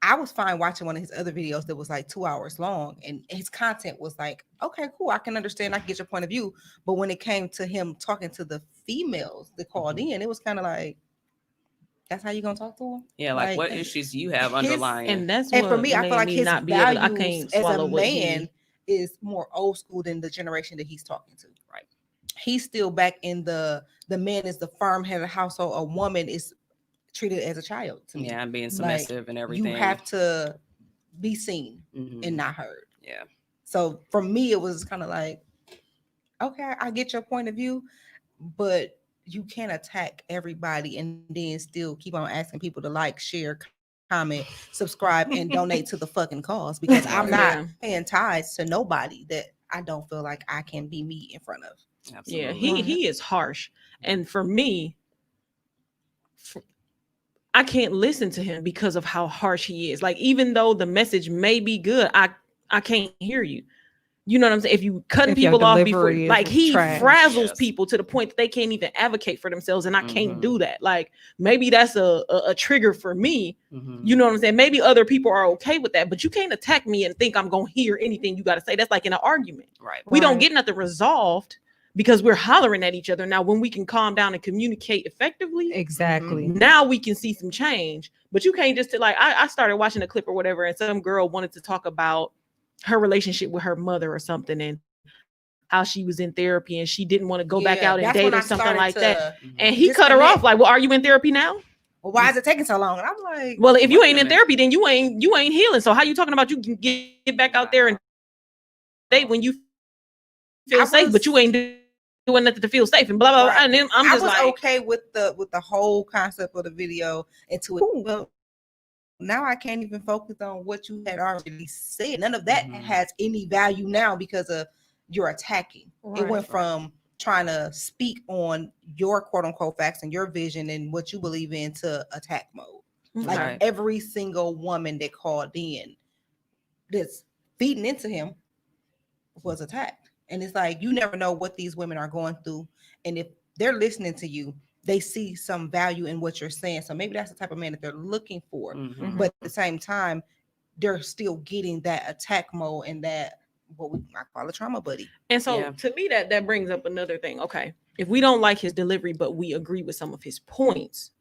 I was fine watching one of his other videos that was like 2 hours long, and his content was like, okay, cool, I can understand, I can get your point of view. But when it came to him talking to the females that called in, it was kind of like, that's how you gonna talk to them? Yeah, like what issues do you have underlying? And for me, I feel like his values as a man is more old school than the generation that he's talking to. Right. He's still back in the man is the firm head of the household. A woman is treated as a child to me. Yeah, and being submissive and everything. You have to be seen and not heard. Yeah. So for me, it was kind of like, okay, I get your point of view, but you can't attack everybody and then still keep on asking people to like, share, comment, subscribe, and donate to the fucking cause, because I'm not paying tithes to nobody that I don't feel like I can be me in front of. Absolutely. Yeah, he is harsh. And for me, I can't listen to him because of how harsh he is. Like, even though the message may be good, I can't hear you. You know what I'm saying? If you cutting people off before, like, he frazzles people to the point that they can't even advocate for themselves, and I can't do that. Like, maybe that's a trigger for me. You know what I'm saying? Maybe other people are okay with that, but you can't attack me and think I'm gonna hear anything you got to say. That's like in an argument. Right. We don't get nothing resolved because we're hollering at each other. Now, when we can calm down and communicate effectively, exactly, now we can see some change. But you can't just like, I started watching a clip or whatever, and some girl wanted to talk about her relationship with her mother or something, and how she was in therapy and she didn't want to go back out and date or something like that. And he cut her off like, well, are you in therapy now? Well, why is it taking so long? And I'm like, well, if you ain't in therapy, then you ain't healing. So how you talking about you can get back out there and date when you feel safe, but you ain't doing nothing to feel safe and blah blah blah. And then I was like, okay with the whole concept of the video until it. Well, now I can't even focus on what you had already said. None of that has any value now because of you're attacking. It went from trying to speak on your quote unquote facts and your vision and what you believe in to attack mode. Like Right. every single woman that called in that's feeding into him was attacked. And it's like, you never know what these women are going through. And if they're listening to you, they see some value in what you're saying. So maybe that's the type of man that they're looking for. Mhm. But at the same time, they're still getting that attack mode and that what we might call a trauma buddy. And so Yeah. to me, that brings up another thing. Okay, if we don't like his delivery, but we agree with some of his points,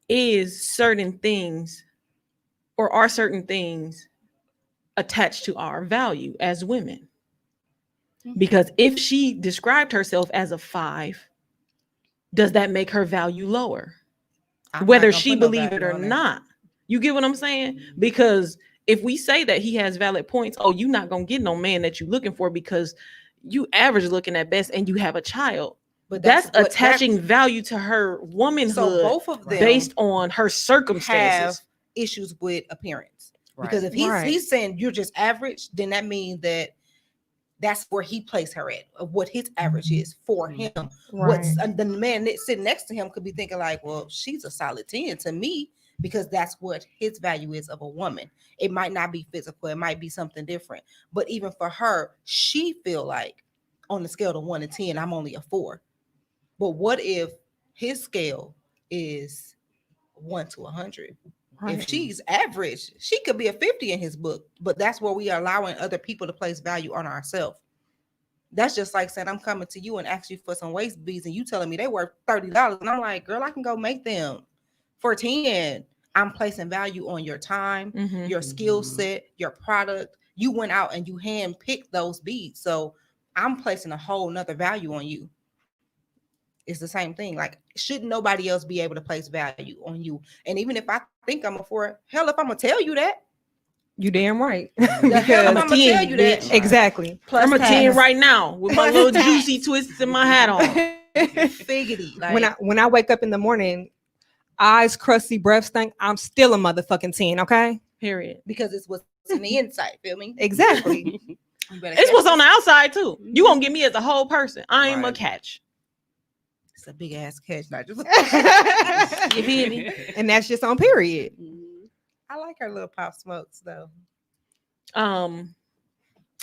is certain things or are certain things attached to our value as women? Because if she described herself as a 5, does that make her value lower? I'm Whether not gonna she put no believe it value or on that. not. You get what I'm saying? Because if we say that he has valid points, oh, you're not gonna get no man that you're looking for because you average looking at best and you have a child. But That's what- attaching value to her womanhood So both of them based on her circumstances. have issues with appearance. Right. Because if he's Right. he's saying you're just average, then that means that that's where he placed her at, of what his average is for him. What's the man that sitting next to him could be thinking like, well, she's a solid 10 to me, because that's what his value is of a woman. It might not be physical, it might be something different. But even for her, she feel like on the scale of 1 to 10, I'm only a 4. But what if his scale is 1 to 100? If she's average, she could be a 50 in his book, but that's where we are allowing other people to place value on ourselves. That's just like saying I'm coming to you and ask you for some waist beads and you telling me they worth $30. And I'm like, girl, I can go make them for 10. I'm placing value on your time, Mhm. your skill set, your product. You went out and you hand picked those beads. So I'm placing a whole nother value on you. It's the same thing. Like, shouldn't nobody else be able to place value on you? And even if I think I'm a 4, hell, if I'm gonna tell you that, You damn right. the hell if Because I'm gonna tell you that, Right. exactly. plus I'm a 10 tax, right now with my Plus little tax. juicy twists and my hat on. figgity. Like, when I wake up in the morning, eyes crusty, breath stink, I'm still a motherfucking 10, okay? Period. because it's what's in the inside. Feel me? Exactly. You better It's catch what's on the this. outside too. You gonna get me as a whole person. I am a Right. catch. It's a big ass catch. Not just. You feel me? And that's just on period. I like her little pop smokes though.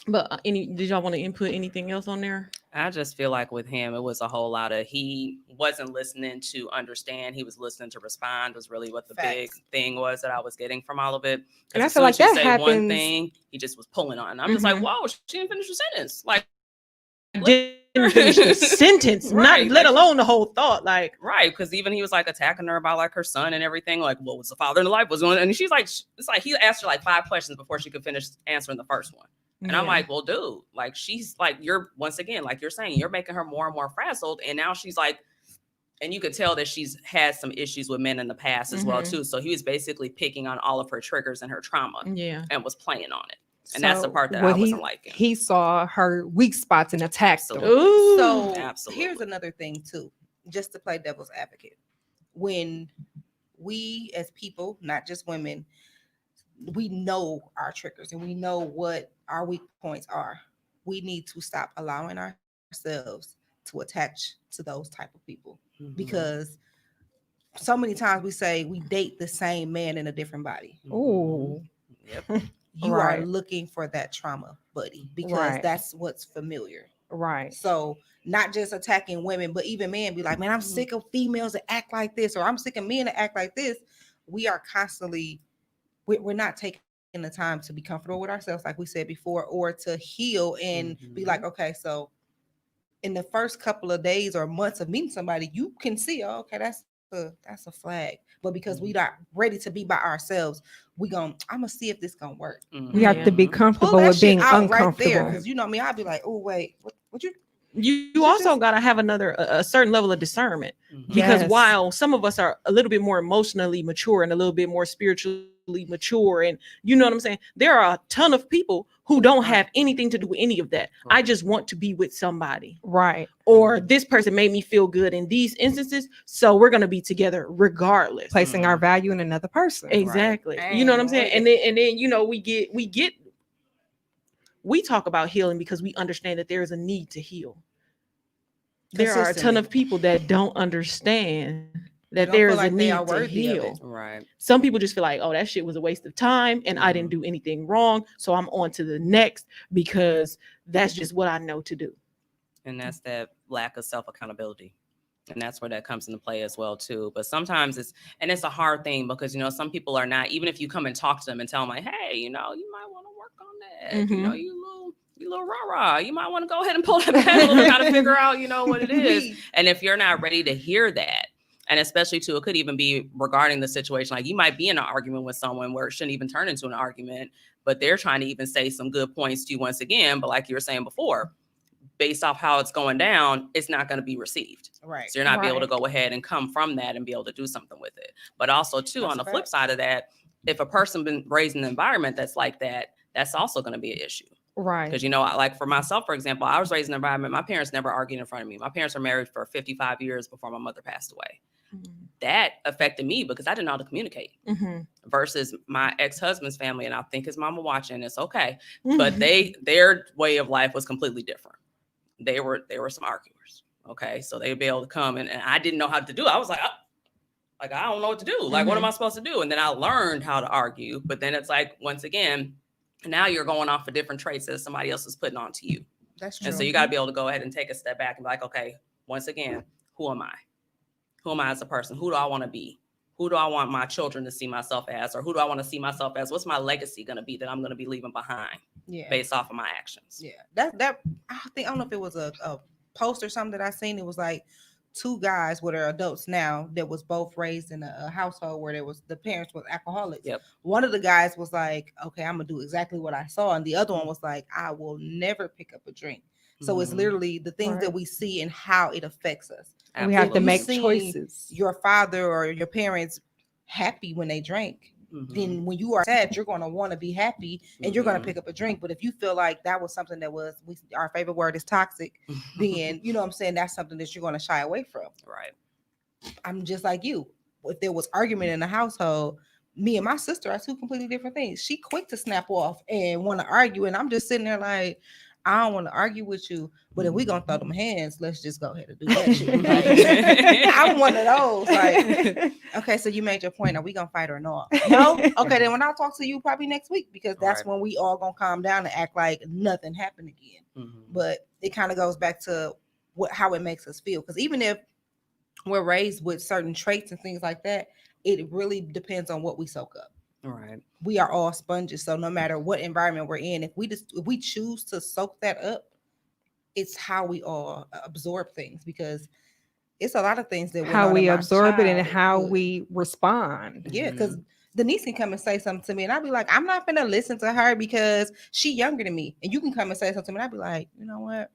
But did y'all want to input anything else on there? I just feel like with him, it was a whole lot of, he wasn't listening to understand. He was listening to respond was really what the big Facts. thing was that I was getting from all of it. 'Cause And I as feel soon like as she that say one happens- thing, he just was pulling on. I'm just like, Mhm. whoa, she didn't finish the sentence. Like, Didn't finish the sentence, Right, not let like- alone the whole thought. Like, right. Because even he was like attacking her about like her son and everything. Like, what was the father in the life was going? And she's like, it's like he asked her like 5 questions before she could finish answering the first one. And I'm yeah. like, well, dude, like she's like, you're once again, like you're saying, you're making her more and more frazzled. And now she's like, and you could tell that she's had some issues with men in the past as well, Mhm. too. So he was basically picking on all of her triggers and her trauma yeah. and was playing on it. And that's the part that what I wasn't liking. He saw her weak spots and attacked them. Absolutely. Ooh. So Absolutely. here's another thing too, just to play devil's advocate. When we as people, not just women, we know our triggers and we know what our weak points are. We need to stop allowing ourselves to attach to those type of people, Mhm. because so many times we say we date the same man in a different body. Ooh. Yep. You Right. are looking for that trauma buddy because Right. that's what's familiar. Right. So not just attacking women, but even men be like, man, I'm sick of females that act like this, or I'm sick of men that act like this. We are constantly, we're not taking the time to be comfortable with ourselves, like we said before, or to heal and be like, okay, so in the first couple of days or months of meeting somebody, you can see, oh, okay, that's a flag. But because we not ready to be by ourselves, I'm gonna see if this gonna work. We have to be Mhm. comfortable Pull that with shit being out right there, uncomfortable. because you know me, I'd be like, oh wait, what you? You also got to have a certain level of discernment, Mhm. because Yes. while some of us are a little bit more emotionally mature and a little bit more spiritually mature, and you know what I'm saying, there are a ton of people who don't have anything to do with any of that. I Right. just want to be with somebody, Right. or this person made me feel good in these instances, so we're going to be together regardless. Placing our value in another person. Exactly. Right. You know what I'm saying? Dang. And then you know, we talk about healing because we understand that there is a need to heal. there are a ton Consistently. of people that don't understand that don't there feel is a like they are need to worthy of it. heal. Right. Some people just feel like, oh, that shit was a waste of time and I didn't do anything wrong. So I'm on to the next because that's just what I know to do. And that's that lack of self accountability. And that's where that comes into play as well too. But sometimes it's a hard thing because some people are not, even if you come and talk to them and tell them like, hey, you might want to work on that. Mhm. You little rah-rah. You might want to go ahead and pull that back a little bit, kind of figure out, what it is. And if you're not ready to hear that, and especially too, it could even be regarding the situation. Like you might be in an argument with someone where it shouldn't even turn into an argument, but they're trying to even say some good points to you once again. But like you were saying before, based off how it's going down, it's not going to be received. Right. So you're not be able to Right. go ahead and come from that and be able to do something with it. But also too, That's on the a flip fact. side of that, if a person been raised in an environment that's like that, that's also going to be an issue. Right. Because, like for myself, for example, I was raised in an environment, my parents never argued in front of me. My parents were married for 55 years before my mother passed away. That affected me because I didn't know how to communicate. Versus my ex-husband's family, and I think his mama watching, it's okay. But their way of life was completely different. They were some arguers. Okay. So they'd be able to come and I didn't know how to do it. I was like, I don't know what to do. Like, what am I supposed to do? And then I learned how to argue. But then it's like, once again, now you're going off of different traits that somebody else is putting onto you. That's true. And so you got to be able to go ahead and take a step back and be like, okay, once again, who am I? Who am I as a person? Who do I want to be? Who do I want my children to see myself as? Or who do I want to see myself as? What's my legacy going to be that I'm going to be leaving behind based off of my actions? Yeah. That I don't know if it was a post or something that I seen. It was like two guys that are adults now that was both raised in a household where the parents were alcoholics. Yep. One of the guys was like, okay, I'm gonna do exactly what I saw. And the other one was like, I will never pick up a drink. So it's literally the things that we see and how it affects us. And we have to you make see choices. Your father or your parents happy when they drink. Then when you are sad, you're going to want to be happy and you're going to pick up a drink. But if you feel like that was something that was, our favorite word is toxic, then you know what I'm saying, that's something that you're going to shy away from. Right. I'm just like you. If there was argument in the household, me and my sister are two completely different things. She quick to snap off and want to argue, and I'm just sitting there like, I don't want to argue with you, but if we gonna throw them hands, let's just go ahead and do that shit. Like, I'm one of those. Like, okay, so you made your point. Are we gonna fight or not? No. Okay, then when I talk to you, probably next week, because that's when we all gonna calm down and act like nothing happened again. But it kind of goes back to how it makes us feel. Because even if we're raised with certain traits and things like that, it really depends on what we soak up. Right. We are all sponges. So no matter what environment we're in, if we choose to soak that up, it's how we all absorb things, because it's a lot of things that how we absorb it and how we respond. Yeah, because Denise can come and say something to me and I'll be like, I'm not gonna listen to her because she's younger than me. And you can come and say something to me and I'll be like, you know what?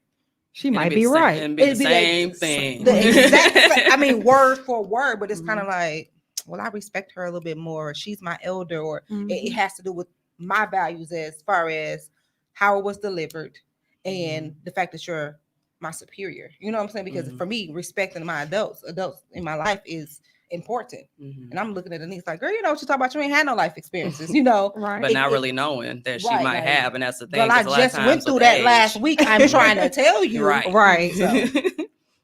She might be right. It'd be the same thing. The exact, I mean, word for word, but it's kind of like, well, I respect her a little bit more. She's my elder, or it has to do with my values as far as how it was delivered and the fact that you're my superior. You know what I'm saying? Because for me, respecting my adults in my life is important. And I'm looking at Denise like, girl, you know what you talk about? You ain't had no life experiences, you know? Right. But not really knowing that she might have. And that's the thing. Well, I just went through that last week. I'm trying to tell you. Right. So.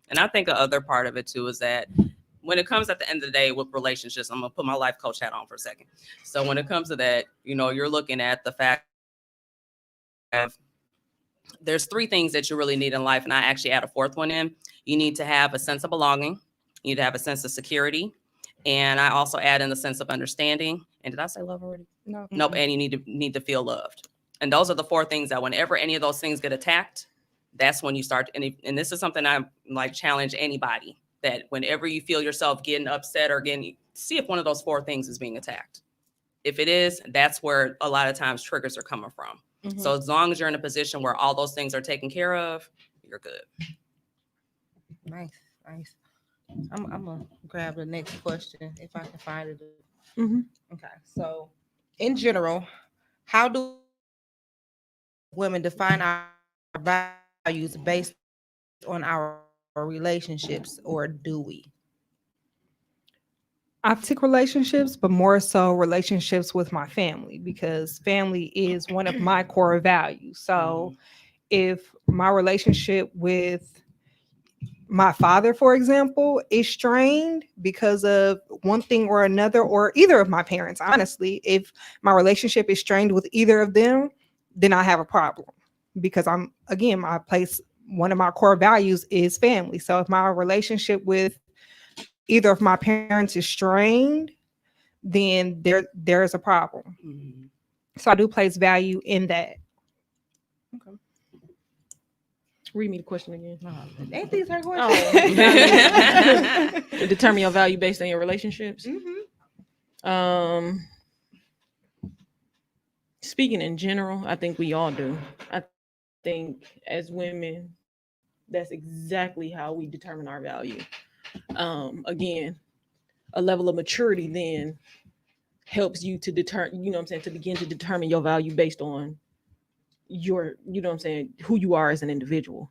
And I think the other part of it too is that when it comes at the end of the day with relationships, I'm going to put my life coach hat on for a second. So when it comes to that, you know, you're looking at the fact of there's three things that you really need in life. And I actually add a fourth one in. You need to have a sense of belonging. You need to have a sense of security. And I also add in the sense of understanding. And did I say love already? No. Nope. And you need to feel loved. And those are the four things that whenever any of those things get attacked, that's when you start. And this is something I like challenge anybody, that whenever you feel yourself getting upset or see if one of those four things is being attacked. If it is, that's where a lot of times triggers are coming from. So as long as you're in a position where all those things are taken care of, you're good. Nice. I'm gonna grab the next question if I can find it. Okay. So in general, how do women define our values based on our relationships, or do we? Toxic relationships, but more so relationships with my family, because family is one of my core values. So if my relationship with my father, for example, is strained because of one thing or another, or either of my parents, honestly, if my relationship is strained with either of them, then I have a problem because one of my core values is family. So if my relationship with either of my parents is strained, then there's a problem. Mhm. So I do place value in that. Read me the question again. Ain't these her Oh, questions? determine your value based on your relationships. Speaking in general, I think we all do. I think as women, that's exactly how we determine our value. Again, a level of maturity then helps you to determine, you know what I'm saying, to begin to determine your value based on your, you know what I'm saying, who you are as an individual.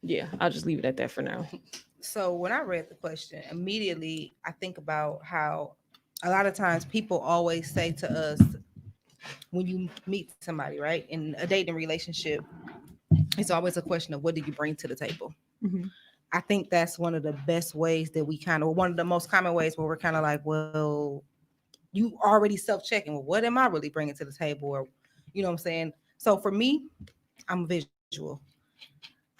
Yeah, I'll just leave it at that for now. So when I read the question, immediately I think about how a lot of times people always say to us when you meet somebody, right, in a dating relationship, it's always a question of what do you bring to the table. Mhm. I think that's one of the best ways that we one of the most common ways where we're kind of like, well, you already self-checking. Well, what am I really bringing to the table? Or, you know what I'm saying? So for me, I'm visual.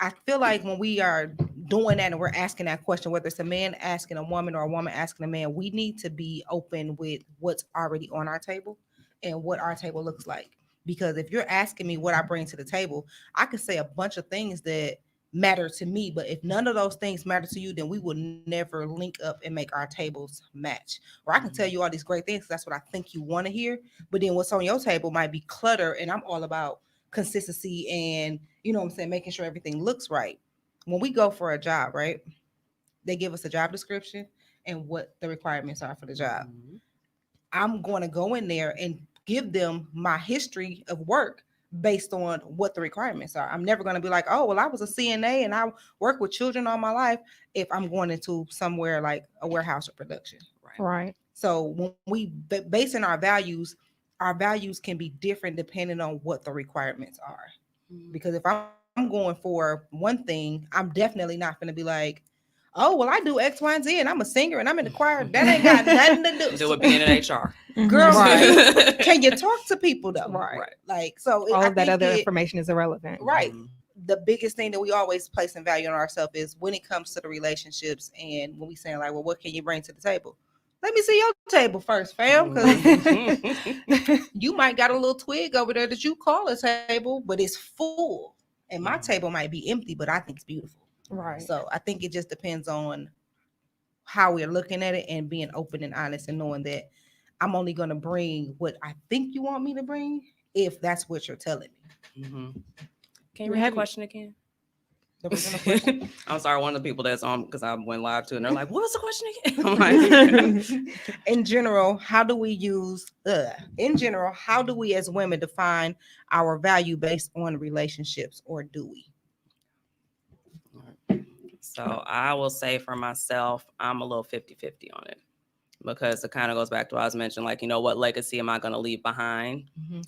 I feel like when we are doing that and we're asking that question, whether it's a man asking a woman or a woman asking a man, we need to be open with what's already on our table and what our table looks like. Because if you're asking me what I bring to the table, I could say a bunch of things that matter to me, but if none of those things matter to you, then we will never link up and make our tables match. Or I can tell you all these great things, that's what I think you want to hear, but then what's on your table might be clutter, and I'm all about consistency and, you know what I'm saying, making sure everything looks right. When we go for a job, right, they give us a job description and what the requirements are for the job. I'm going to go in there and give them my history of work based on what the requirements are. I'm never going to be like, oh, well, I was a CNA and I work with children all my life if I'm going into somewhere like a warehouse or production. Right. So when we basing our values can be different depending on what the requirements are. Because if I'm going for one thing, I'm definitely not going to be like, oh, well, I do X, Y, and Z, and I'm a singer, and I'm in the choir. That ain't got nothing to do. Do it being in HR. Girl, Right. can you talk to people though? Right. Like, so All I of that think other information is irrelevant. Right. The biggest thing that we always place in value on ourselves is when it comes to the relationships, and when we saying like, well, what can you bring to the table? Let me see your table first, fam, because you might got a little twig over there that you call a table, but it's full. And my table might be empty, but I think it's beautiful. Right. So I think it just depends on how we're looking at it and being open and honest and knowing that I'm only going to bring what I think you want me to bring if that's what you're telling me. Can you read the question again? The original question? I'm sorry, one of the people that's on, because I went live too, and they're like, what was the question again? I'm like, in general, how do we as women define our value based on relationships, or do we? So I will say for myself, I'm a little 50-50 on it, because it kind of goes back to what I was mentioning, like, you know, what legacy am I going to leave behind?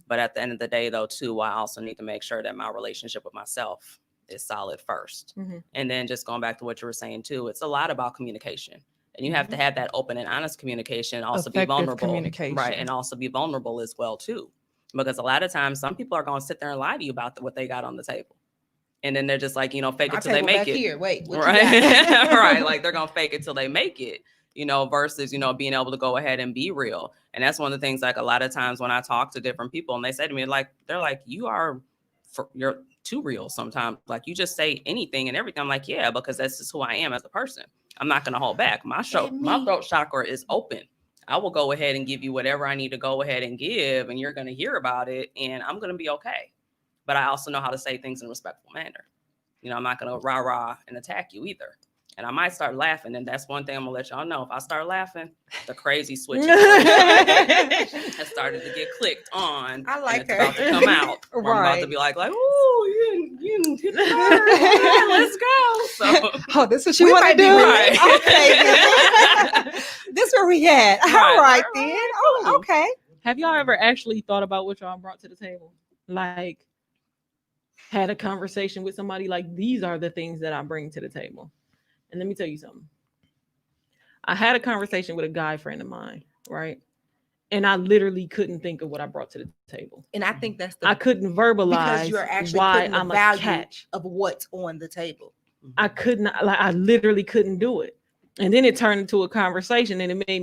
But at the end of the day, though, too, I also need to make sure that my relationship with myself is solid first. And then just going back to what you were saying, too, it's a lot about communication. And you have to have that open and honest communication, also Effective be vulnerable. communication. Right. And also be vulnerable as well, too. Because a lot of times some people are going to sit there and lie to you about what they got on the table. And then they're just like, you know, fake it till they make it. Here. Wait, what right. you got? Right. Like they're going to fake it till they make it, you know, versus, you know, being able to go ahead and be real. And that's one of the things, like a lot of times when I talk to different people and they say to me, like, they're like, you're too real sometimes. Like you just say anything and everything. I'm like, yeah, because that's just who I am as a person. I'm not going to hold back. My throat chakra is open. I will go ahead and give you whatever I need to go ahead and give, and you're going to hear about it, and I'm going to be okay. But I also know how to say things in a respectful manner. You know, I'm not going to rah-rah and attack you either. And I might start laughing, and that's one thing I'm going to let y'all know. If I start laughing, the crazy switch has started to get clicked on. I like and it's her. about to come out. I'm about to be like, ooh, you hit the nerve. Let's go. So, oh, this is what you want to do? right. Okay. This where we at. All right, then. Oh, okay. Have y'all ever actually thought about what y'all brought to the table? Like, had a conversation with somebody like these are the things that I bring to the table. And let me tell you something. I had a conversation with a guy friend of mine, right? And I literally couldn't think of what I brought to the table. And I think that's the I couldn't because verbalize you're actually why putting the I'm a value catch. of what's on the table. I could not, like, I literally couldn't do it. And then it turned into a conversation, and it made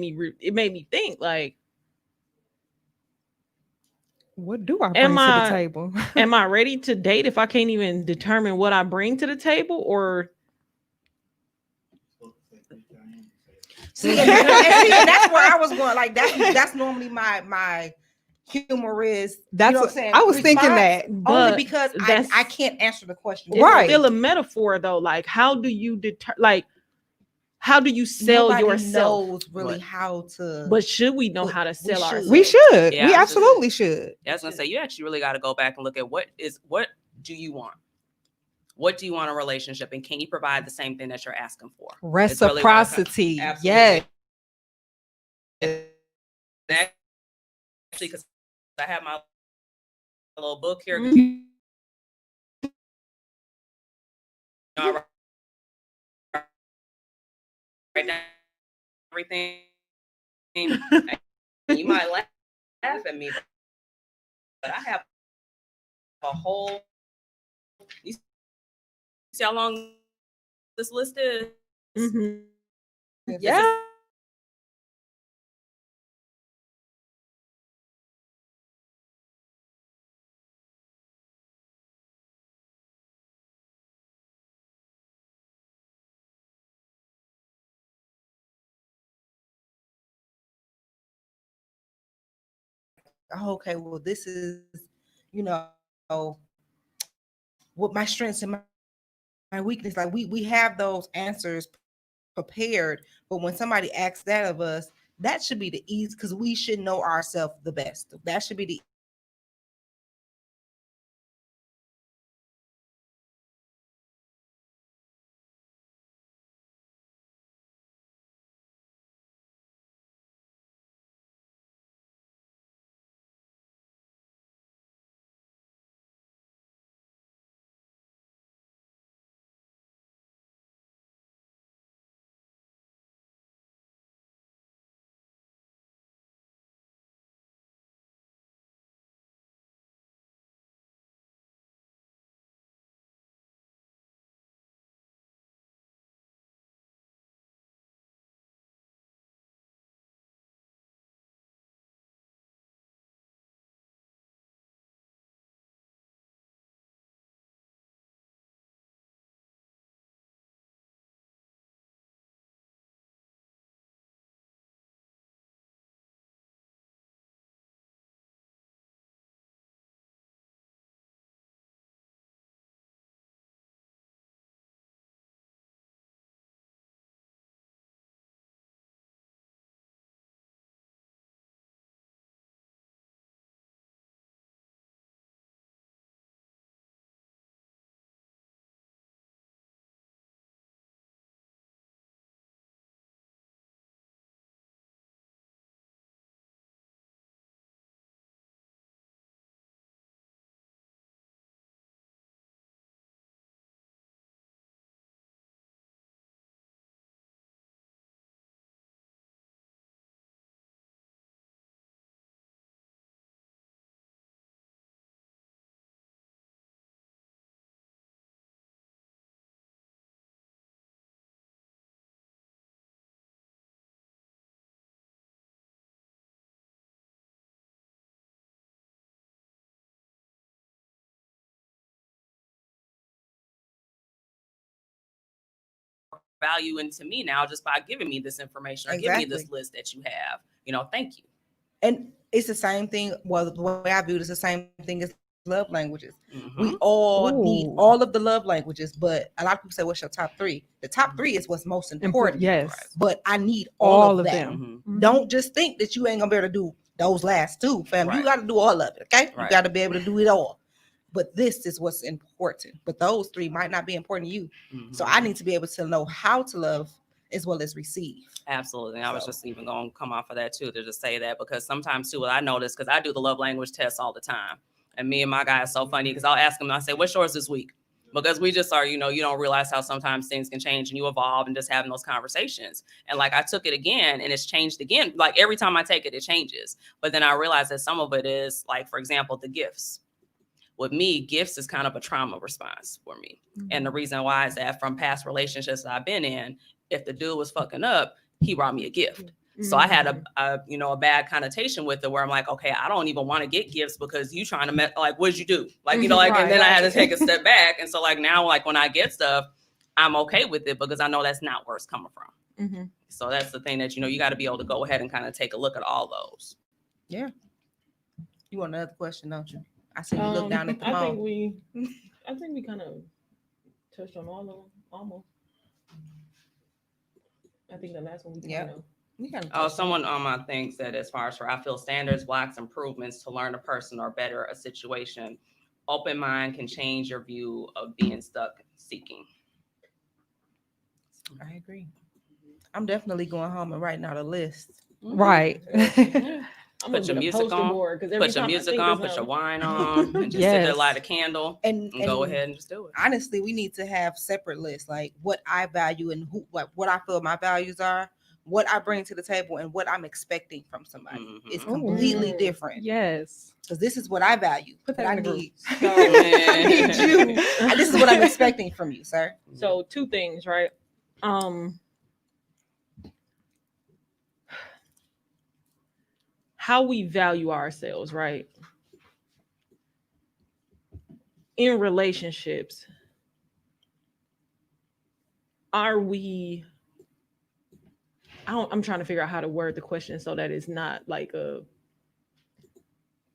me think, like, What do I bring am to the I table? am I ready to date if I can't even determine what I bring to the table? Or See, and that's where I was going. Like that's normally my humor is. That's you know what what I'm saying. I was thinking Response, that. only but because that's I can't answer the question. it's Right. still a metaphor though. Like, how do you how do you sell Nobody yourself? knows really how to. But should we know But how to we sell should. ourselves? We should. Yeah, We I was just- absolutely should. Yeah, I was gonna say you actually really got to go back and look at what do you want? What do you want in a relationship, and can you provide the same thing that you're asking for? It's really what I'm saying. Reciprocity. Absolutely. Yes. Actually, because I have my little book here. Mhm. Right now, everything. And you might laugh at me, but I have a whole. You see how long this list is? Mhm. Yeah. Oh, okay, well, this is, you know, what my strengths and my weakness. Like we have those answers prepared, but when somebody asks that of us, that should be the easy because we should know ourselves the best. That should be the value into me now just by giving me this information or giving me this list that you have. Thank you. and it's the same thing. Well, the way I view it is the same thing as love languages. Mhm. We all need Ooh. all of the love languages, but a lot of people say, "What's your top three?" The top three is what's most important. Yes. But I need all of them. Mhm. Mhm. Don't just think that you ain't gonna be able to do those last two, fam. Right. You got to do all of it. Okay, you Right. got to be able to do it all. But this is what's important. But those three might not be important to you. So I Mhm. need to be able to know how to love as well as receive. Absolutely. And I was So- just even going to come off of that too, to just say that, because sometimes too, what I notice, because I do the love language test all the time. And me and my guy is so funny because I'll ask him, I say, what's yours this week? Because we just are, you don't realize how sometimes things can change and you evolve and just having those conversations. And like I took it again and it's changed again. Like every time I take it, it changes. But then I realized that some of it is like, for example, the gifts. With me, gifts is kind of a trauma response for me. Mm-hmm. And the reason why is that from past relationships that I've been in, if the dude was fucking up, he brought me a gift. So I had a bad connotation with it where I'm like, okay, I don't even want to get gifts because you trying to like, what'd you do? Like, right, and then I had to take a step back. And so like now, like when I get stuff, I'm okay with it because I know that's not where it's coming from. Mm-hmm. So that's the thing that, you got to be able to go ahead and kind of take a look at all those. Yeah. You want another question, don't you? I see you look down at the phone. I think we kind of touched on all of them almost. I think the last one we kind of. Someone on my thing said, as far as I feel standards, blocks, improvements to learn a person or better a situation. Open mind can change your view of being stuck seeking. I agree. I'm definitely going home and writing out a list. Mm-hmm. Right. Put your music on. Put your music on. Put your wine on. And just sit there, light a candle, and go ahead and just do it. Honestly, we need to have separate lists, like what I value and what I feel my values are. What I bring to the table and what I'm expecting from somebody is completely different. Yes. Because this is what I value. Put that I in the need. So I need you. And this is what I'm expecting from you, sir. So 2 things, right? How we value ourselves, right? In relationships, are we... I'm trying to figure out how to word the question so that it's not like a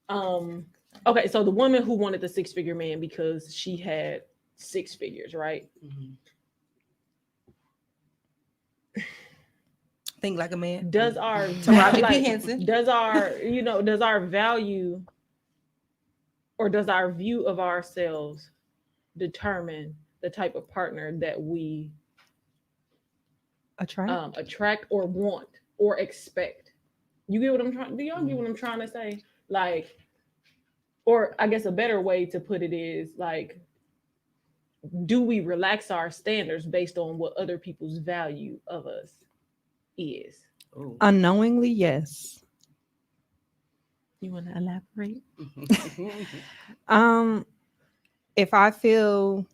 okay, so the woman who wanted the 6-figure man because she had 6 figures, right? Mm-hmm. Think like a man. Does our does our value or does our view of ourselves determine the type of partner that we attract or want or expect? You get what I'm trying? Do y'all get what I'm trying to say? Like, or I guess a better way to put it is like, do we relax our standards based on what other people's value of us is? Ooh. Unknowingly, yes. You want to elaborate? If I feel,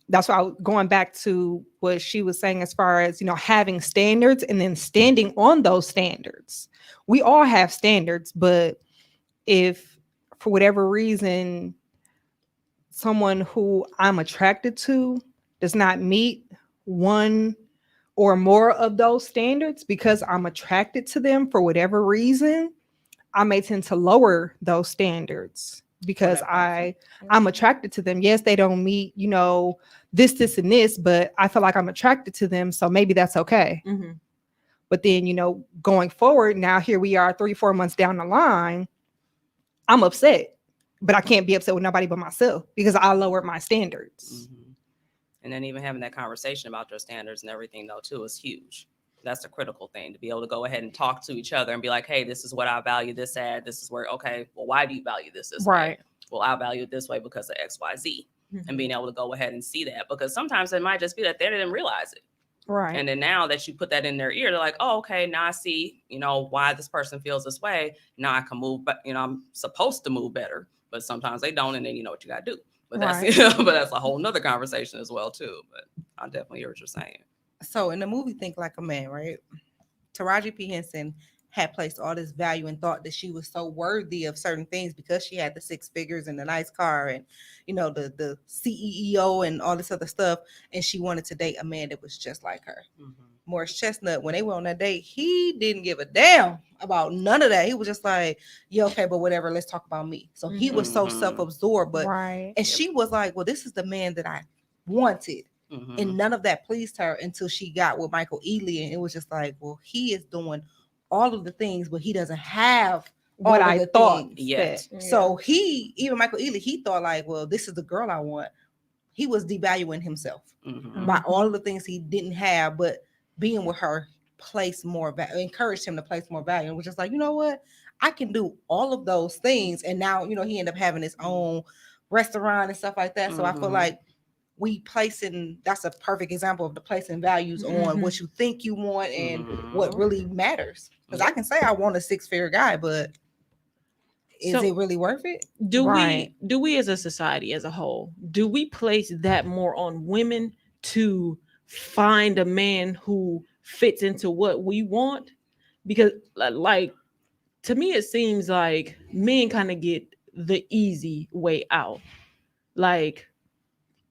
that's why going back to what she was saying as far as, having standards and then standing on those standards. We all have standards, but if for whatever reason, someone who I'm attracted to does not meet one or more of those standards because I'm attracted to them for whatever reason, I may tend to lower those standards because I'm attracted to them. Yes, they don't meet, this, and this, but I feel like I'm attracted to them. So maybe that's okay. Mm-hmm. But then, going forward, now here we are 3-4 months down the line, I'm upset, but I can't be upset with nobody but myself because I lowered my standards. Mm-hmm. And then even having that conversation about your standards and everything though too is huge. That's the critical thing, to be able to go ahead and talk to each other and be like, hey, this is what I value this at. This is where, okay, well, why do you value this right way? Well, I value it this way because of X, Y, Z. Mm-hmm. And being able to go ahead and see that, because sometimes it might just be that they didn't realize it. Right. And then now that you put that in their ear, they're like, oh, okay, now I see, why this person feels this way. Now I can move, but I'm supposed to move better, but sometimes they don't. And then you know what you got to do. But that's, but that's a whole nother conversation as well too. But I definitely hear what you're saying. So in the movie Think Like a Man, right? Taraji P. Henson had placed all this value and thought that she was so worthy of certain things because she had the 6 figures and the nice car and, the CEO and all this other stuff. And she wanted to date a man that was just like her. Mm-hmm. Morris Chestnut, when they went on that date, he didn't give a damn about none of that. He was just like, yeah, okay, but whatever, let's talk about me. So he was so self-absorbed, but and she was like, well, this is the man that I wanted. Mm-hmm. And none of that pleased her until she got with Michael Ealy. And it was just like, well, he is doing all of the things, but he doesn't have what I thought yet. Yeah. So even Michael Ealy, he thought like, well, this is the girl I want. He was devaluing himself by all of the things he didn't have, but being with her placed more value, encouraged him to place more value, and was just like, you know what? I can do all of those things. And now, you know, he ended up having his own restaurant and stuff like that. So I feel like that's a perfect example of the placing values on what you think you want and what really matters. Because I can say I want a 6-figure guy, but is it really worth it? Do we as a society as a whole, do we place that more on women to find a man who fits into what we want? Because like, to me, it seems like men kind of get the easy way out. Like,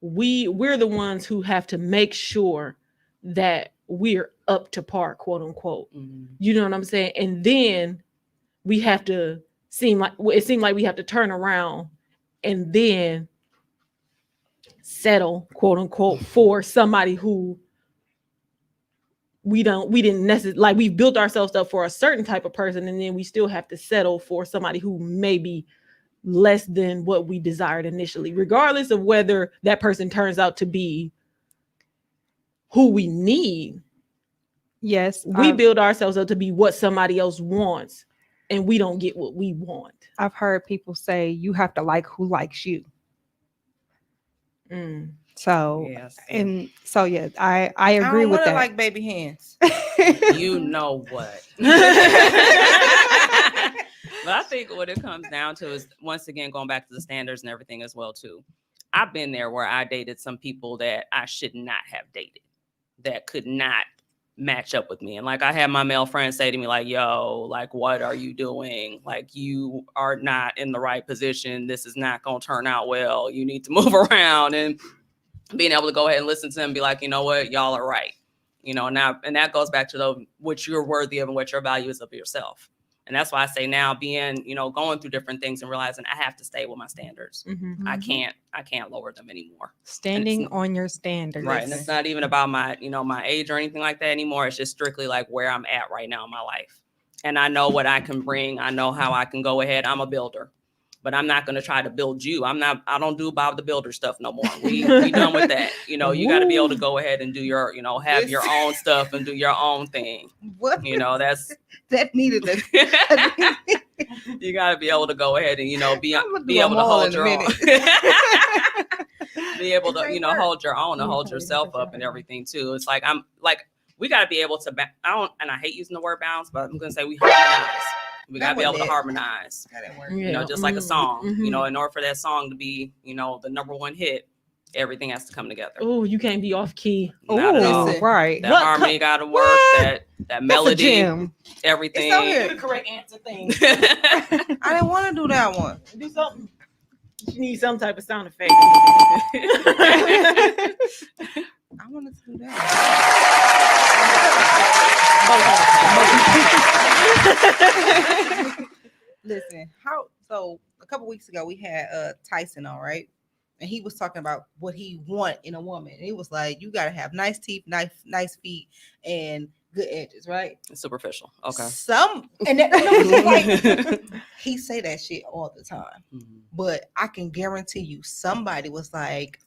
we're the ones who have to make sure that we're up to par, quote unquote. You know what I'm saying? And then we have to seemed like we have to turn around and then settle, quote unquote, for somebody who we didn't necessarily like. We've built ourselves up for a certain type of person, and then we still have to settle for somebody who may be less than what we desired initially, regardless of whether that person turns out to be who we need. Yes, we build ourselves up to be what somebody else wants, and we don't get what we want. I've heard people say you have to like who likes you. So, yes. and so, yeah, I agree with that. Like baby hands. You know what? But I think what it comes down to is, once again, going back to the standards and everything as well too. I've been there where I dated some people that I should not have dated, that could not match up with me. And like, I had my male friends say to me like, yo, like, what are you doing? Like, you are not in the right position. This is not going to turn out well. You need to move around. And being able to go ahead and listen to them and be like, you know what, y'all are right. You know, now, and that goes back to what you're worthy of and what your value is of yourself. And that's why I say now, being, you know, going through different things and realizing I have to stay with my standards. I can't lower them anymore. Standing on your standards. Right. And it's not even about my, you know, my age or anything like that anymore. It's just strictly like where I'm at right now in my life. And I know what I can bring. I know how I can go ahead. I'm a builder, but I'm not going to try to build you. I don't do Bob the Builder stuff no more. We done with that. You know, you got to be able to go ahead and do your, you know, have your own stuff and do your own thing. What? You know, that needed it. You got to be able to go ahead and, you know, be able to hold your own. Be able to, you know, hold your own and hold yourself up and everything too. It's like, we got to be able to, and I hate using the word balance, but I'm going to say we harmonize. We got to be able to harmonize, you know, just like a song, you know, in order for that song to be, you know, the #1 hit, everything has to come together. Oh, you can't be off key. Oh, right. That harmony got to work, that melody, everything. The correct answer thing. I didn't want to do that one. Do something. You need some type of sound effect. I wanted to do that. Listen, so a couple weeks ago we had Tyson on, right? And he was talking about what he want in a woman. And he was like, you gotta have nice teeth, nice feet, and good edges, right? Superficial. Okay. He say that shit all the time. But I can guarantee you somebody was like,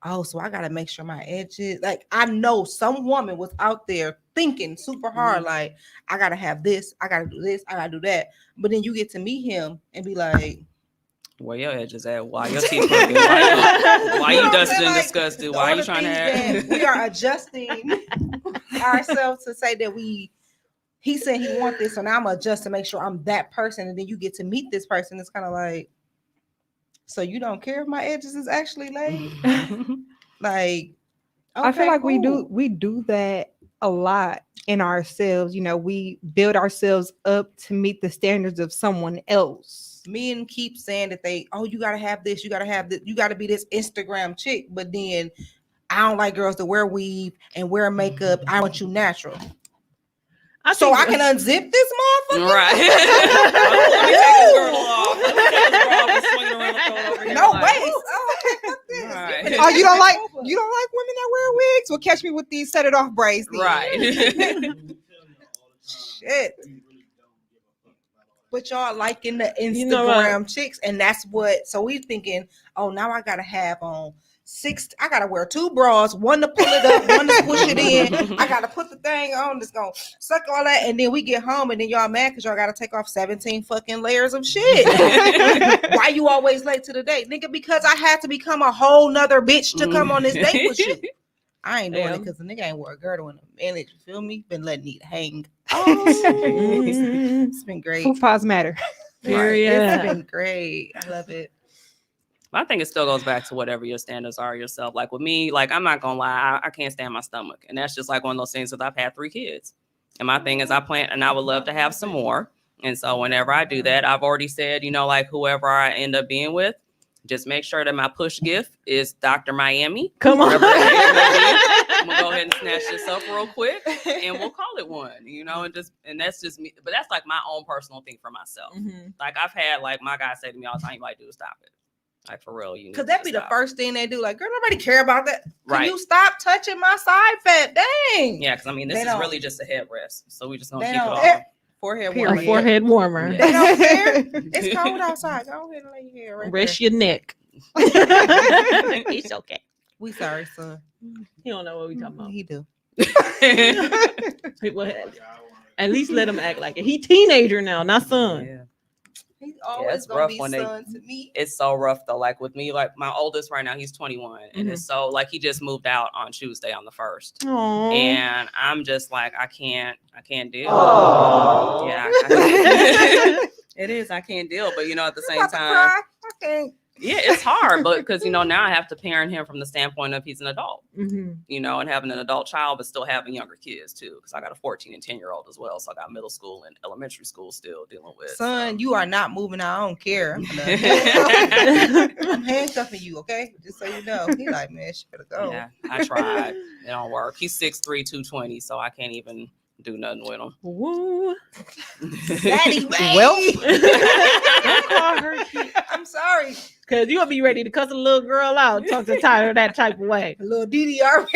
oh, so I gotta make sure my edges, like, I know some woman was out there thinking super hard, like, I gotta have this, I gotta do this, I gotta do that. But then you get to meet him and be like, where your edges at? Why your teeth crooked? Why you dusted and disgusted? Why are you trying to have? We are adjusting ourselves to say that he said he want this, so now I'm adjust to make sure I'm that person. And then you get to meet this person. It's kind of like, so you don't care if my edges is actually laid? Like, okay, I feel like cool. we do that a lot in ourselves. You know, we build ourselves up to meet the standards of someone else. Men keep saying that you gotta have this, you gotta have this, you gotta be this Instagram chick, but then I don't like girls that wear weave and wear makeup. I want you natural. I can unzip this motherfucker. Right. Let me take this girdle off. No way. Right. Oh, you don't like women that wear wigs? Well, catch me with these set it off braids. Then. Right. Shit. But y'all liking the Instagram You know what? chicks, and that's what. So we thinking, oh, now I gotta have on 6. I gotta wear 2 bras, one to pull it up, one to push it in. I gotta put the thing on that's gonna suck all that, and then we get home, and then y'all mad because y'all gotta take off 17 fucking layers of shit. Why you always late to the date, nigga? Because I had to become a whole nother bitch to come on this date with you. I ain't doing it because the nigga ain't wore a girdle in a minute. You feel me? Been letting it hang. Oh, it's been great. Fupas matter. Period. It's been great. I love it. I think it still goes back to whatever your standards are yourself. Like with me, like I'm not gonna lie, I can't stand my stomach, and that's just like one of those things that I've had 3 kids. And my thing is, I plan, and I would love to have some more. And so whenever I do that, I've already said, you know, like whoever I end up being with, just make sure that my push gift is Dr. Miami. Come on. Whatever that is. I'm gonna go ahead and snatch this up real quick, and we'll call it one. You know, and that's just me. But that's like my own personal thing for myself. Mm-hmm. Like I've had like my guy say to me all the time, like, dude, stop it. Like for real, you. Because that'd be the first thing they do. Like, girl, nobody care about that. Can Right. you stop touching my side fat? Dang. Yeah, because I mean, this They is don't- really just a headrest. So we just gonna They keep it don't- all. Forehead A warmer. forehead warmer. Yeah. They don't care. It's cold outside. Go ahead and lay your head right Rest there. your neck. It's okay. We sorry, son. He don't know what we talking about. He do. Well, at least let him act like it. He teenager now, not son. Yeah. He's always it's gonna rough be when they- son to me. It's so rough though. Like with me, like my oldest right now, he's 21, and Mhm. it's so like he just moved out on Tuesday on the 1st. Aww. And I'm just like, I can't deal. Aww. Yeah, it is. I can't deal. But you know, at the I'm same about to time, cry. I can't. yeah, it's hard. But because you know, now I have to parent him from the standpoint of he's an adult, Mhm. you know, and having an adult child, but still having younger kids too. Because I got a 14 and 10-year-old as well, so I got middle school and elementary school still dealing with. Son, so. you are not moving. I don't care. I'm handcuffing you, okay? Just so you know. He like, man, she better go. Yeah, I tried. It don't work. He's 6'3", 220, so I can't even do nothing with him. Woo. Daddy, Well. Don't call her cute. I'm sorry. Cause you'll be ready to cuss a little girl out, talk to Tyler that type of way. Little Didi already.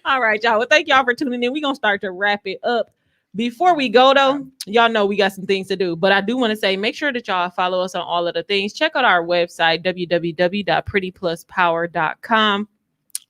All right, y'all. Well, thank y'all for tuning in. We're gonna start to wrap it up. Before we go though, y'all know we got some things to do, but I do want to say make sure that y'all follow us on all of the things. Check out our website, www.prettypluspower.com.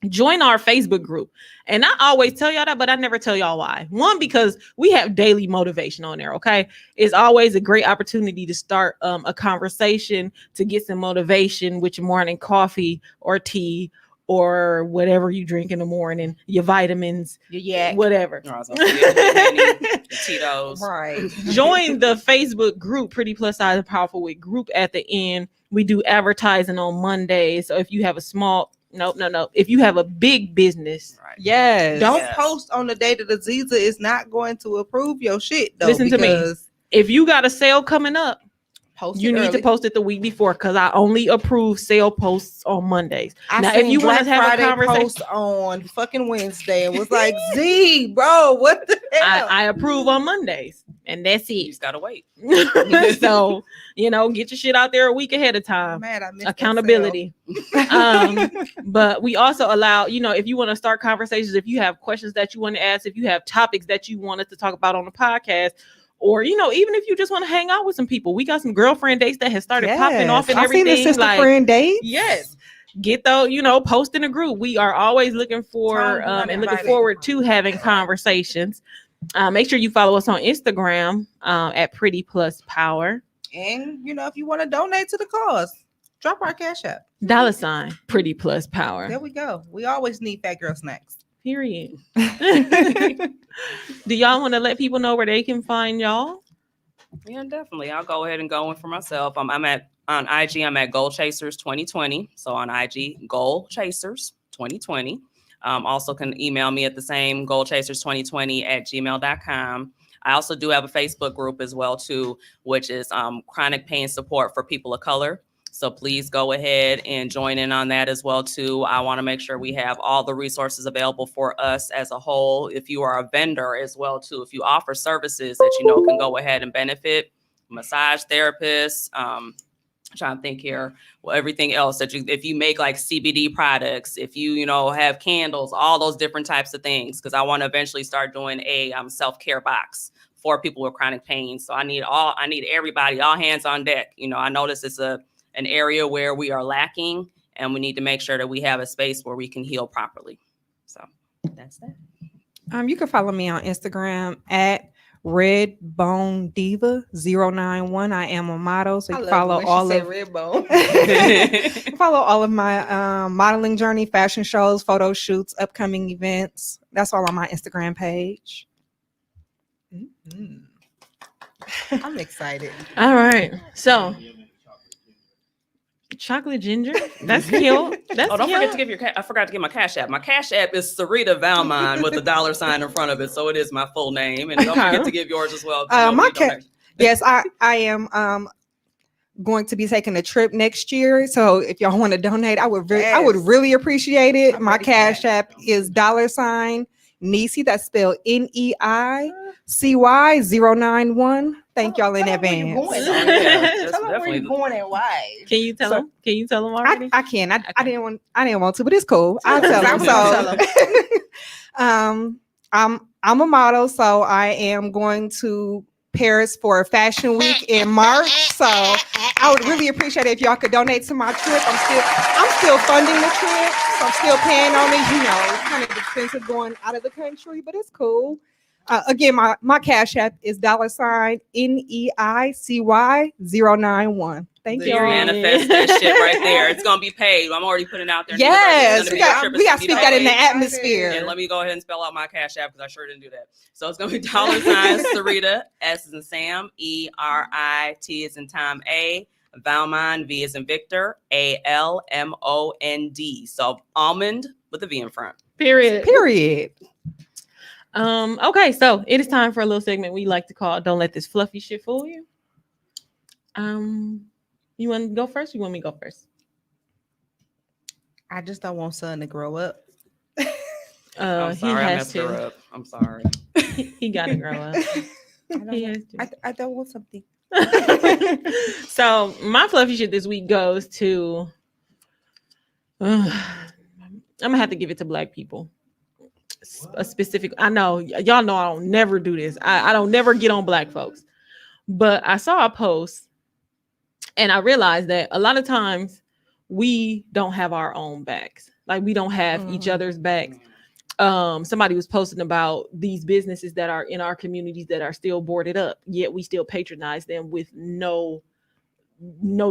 Join our Facebook group. And I always tell y'all that, but I never tell y'all why. One, because we have daily motivation on there, okay? It's always a great opportunity to start a conversation, to get some motivation with your morning coffee or tea or whatever you drink in the morning, your vitamins, Yeah. whatever. Or I was gonna say, the Tito's. Right. Join the Facebook group, Pretty Plus Size and Powerful, with group at the end. We do advertising on Mondays. So if you have a small, no. If you have a big business, Right. Yes. Don't Yes. post on the day that Aziza is not going to approve your shit, though. Listen to me. because if you got a sale coming up, post you it need early. to post it the week before, because I only approve sale posts on Mondays. I Now, seen if you want Black to have a Friday conversation, post on fucking Wednesday and was like, Z, bro, what the hell? I approve on Mondays, and that's You it. just gotta wait. So, get your shit out there a week ahead of I'm time. mad I missed that Accountability. But we also allow, if you want to start conversations, if you have questions that you want to ask, if you have topics that you want us to talk about on the podcast, or even if you just want to hang out with some people, we got some girlfriend dates that has started popping off and I've seen everything. the sister friend date. Yes. Get those, post in a group. We are always looking for Tom, you're not and looking invited. forward to having conversations. Make sure you follow us on Instagram at Pretty Plus Power. And if you want to donate to the cause, drop our cash app. $ Pretty Plus Power. There we go. We always need fat girl snacks. Period. Do y'all want to let people know where they can find y'all? Yeah, definitely. I'll go ahead and go in for myself. I'm at on IG. I'm at Goal Chasers 2020. So on IG, Goal Chasers 2020. Also can email me at the same goalchasers2020@gmail.com. I also do have a Facebook group as well too, which is chronic pain support for people of color. So please go ahead and join in on that as well too. I want to make sure we have all the resources available for us as a whole. If you are a vendor as well too, if you offer services that can go ahead and benefit, massage therapists, trying to think here. Well, everything else that if you make like CBD products, if you have candles, all those different types of things, because I want to eventually start doing a self-care box for people with chronic pain. So I need everybody, all hands on deck. I notice it's an area where we are lacking, and we need to make sure that we have a space where we can heal properly. So that's that. You can follow me on Instagram at RedBoneDiva091. I am a model, so you can follow all of follow all of my modeling journey, fashion shows, photo shoots, upcoming events. That's all on my Instagram page. Mm-hmm. I'm excited. All right. So chocolate ginger. That's cute. That's don't cute. forget to give I forgot to give my Cash App. My Cash App is Sarita Valmont with a $sign in front of it. So it is my full name. And don't forget to give yours as well. Yes, I am going to be taking a trip next year. So if y'all want to donate, I would really appreciate it. My Cash App is $Nisi. That's spelled NEICY091. Thank y'all in advance. Tell them where you're going and why. Can you tell them? Can you tell them already? I can. I didn't want to, but it's cool. I'll tell them. So I'm a model, so I am going to Paris for Fashion Week in March. So I would really appreciate it if y'all could donate to my trip. I'm still funding the trip, so I'm still paying on it. It's kind of expensive going out of the country, but it's cool. Again, my Cash App is $NEICY091. Thank you. Manifest that shit right there. It's gonna be paid. I'm already putting it out there. Yes, we got to speak that in the atmosphere. And let me go ahead and spell out my Cash App because I sure didn't do that. So it's gonna be $Sarita, S as in Sam, ERIT as in Tom, A, Valmond, V as in Victor, ALMOND. So almond with a V in front. Period. Okay, so it is time for a little segment we like to call "Don't Let This Fluffy Shit Fool You." You want to go first? Or you want me to go first? I just don't want son to grow up. I'm sorry, I messed her up. I'm sorry. He got to grow up. I don't want something. So my fluffy shit this week goes to. I'm gonna have to give it to Black people. A specific. I know y'all know I don't never do this. I don't never get on Black folks, but I saw a post. And I realized that a lot of times we don't have our own backs. Like we don't have each other's backs. Somebody was posting about these businesses that are in our communities that are still boarded up, yet we still patronize them with no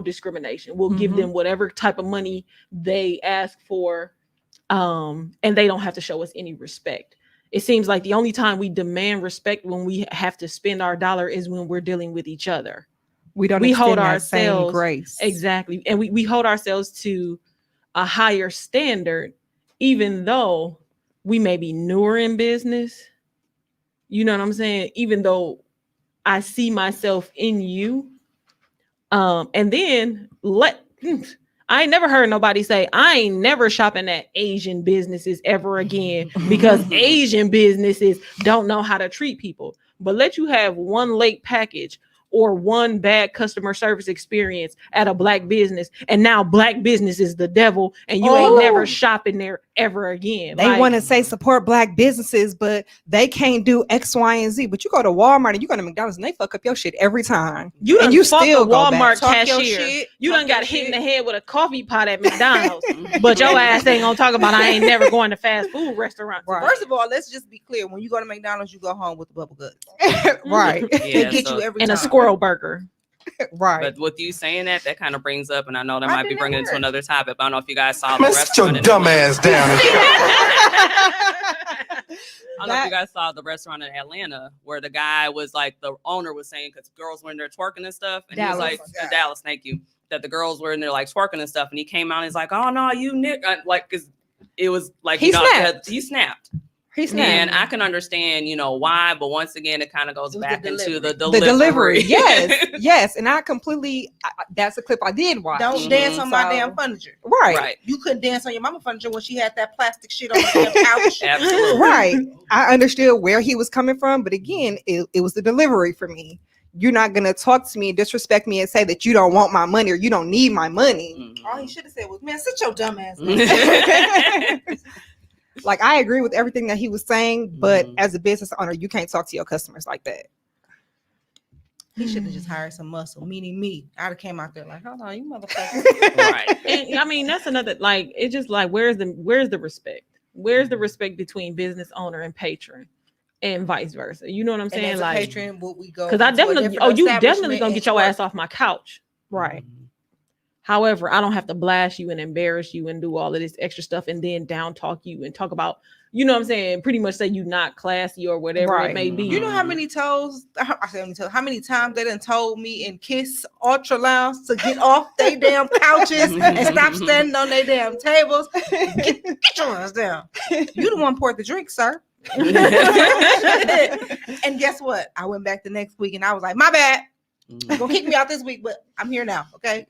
discrimination. We'll give them whatever type of money they ask for, and they don't have to show us any respect. It seems like the only time we demand respect when we have to spend our dollar is when we're dealing with each other. We hold ourselves grace. Exactly. And we hold ourselves to a higher standard, even though we may be newer in business. You know what I'm saying? Even though I see myself in you. And then I ain't never heard nobody say, I ain't never shopping at Asian businesses ever again because Asian businesses don't know how to treat people. But let you have one late package or one bad customer service experience at a Black business, and now Black business is the devil, and you ain't never shopping there ever again. They want to say support Black businesses, but they can't do X, Y, and Z. But you go to Walmart and you go to McDonald's, and they fuck up your shit every time. You still Walmart cashier. You done got hit in the head with a coffee pot at McDonald's, but your ass ain't gonna talk about I ain't never going to fast food restaurants. Right. First of all, let's just be clear: when you go to McDonald's, you go home with the bubble guts. Right? Yeah, they get you every time. And a squirrel burger. Right. But with you saying that kind of brings up, and I know that might be bringing it to another topic, but I don't know if you guys saw the restaurant. Sit your dumb ass down. I don't know if you guys saw the restaurant in Atlanta where the guy was like, the owner was saying, because girls were in there twerking and stuff. And Dallas. he was like, Dallas, thank you. That the girls were in there like twerking and stuff. And he came out and he's like, oh no, you Nick. Like, cause it was like, he snapped. He snapped. And I can understand, why, but once again, it kind of goes back into the delivery. Yes. And I completely, that's a clip I did watch. Don't dance on my damn furniture. Right. You couldn't dance on your mama furniture when she had that plastic shit on the couch. Absolutely. Right. I understood where he was coming from, but again, it was the delivery for me. you're not gonna talk to me and disrespect me and say that you don't want my money or you don't need my money. All he should have said was, "Man, sit your dumb ass down." Like, I agree with everything that he was saying, but Mhm. as a business owner, you can't talk to your customers like that. He should have just hired some muscle, meaning me. I'd have came out there like, "Hold on, you motherfucker." Right. And I mean, that's another, like, it's just like, where's the respect? Where's the respect between business owner and patron, and vice versa? You know what I'm And saying? as a Like, patron, would we go? because I to a definitely, different you definitely establishment gonna and get your twerk? ass off my couch. Right. Mhm. However, I don't have to blast you and embarrass you and do all of this extra stuff and then down talk you and talk about, you know what I'm saying? Pretty much say you not classy or whatever Right. it may be. You know how many toes? I say how many times they done told me in Kiss Ultra Lounge to get off they damn couches and stop standing on their damn tables. Get your ass down. You the one poured the drink, sir. And guess what? I went back the next week and I was like, my bad. You're gonna kick me out this week, but I'm here now. Okay.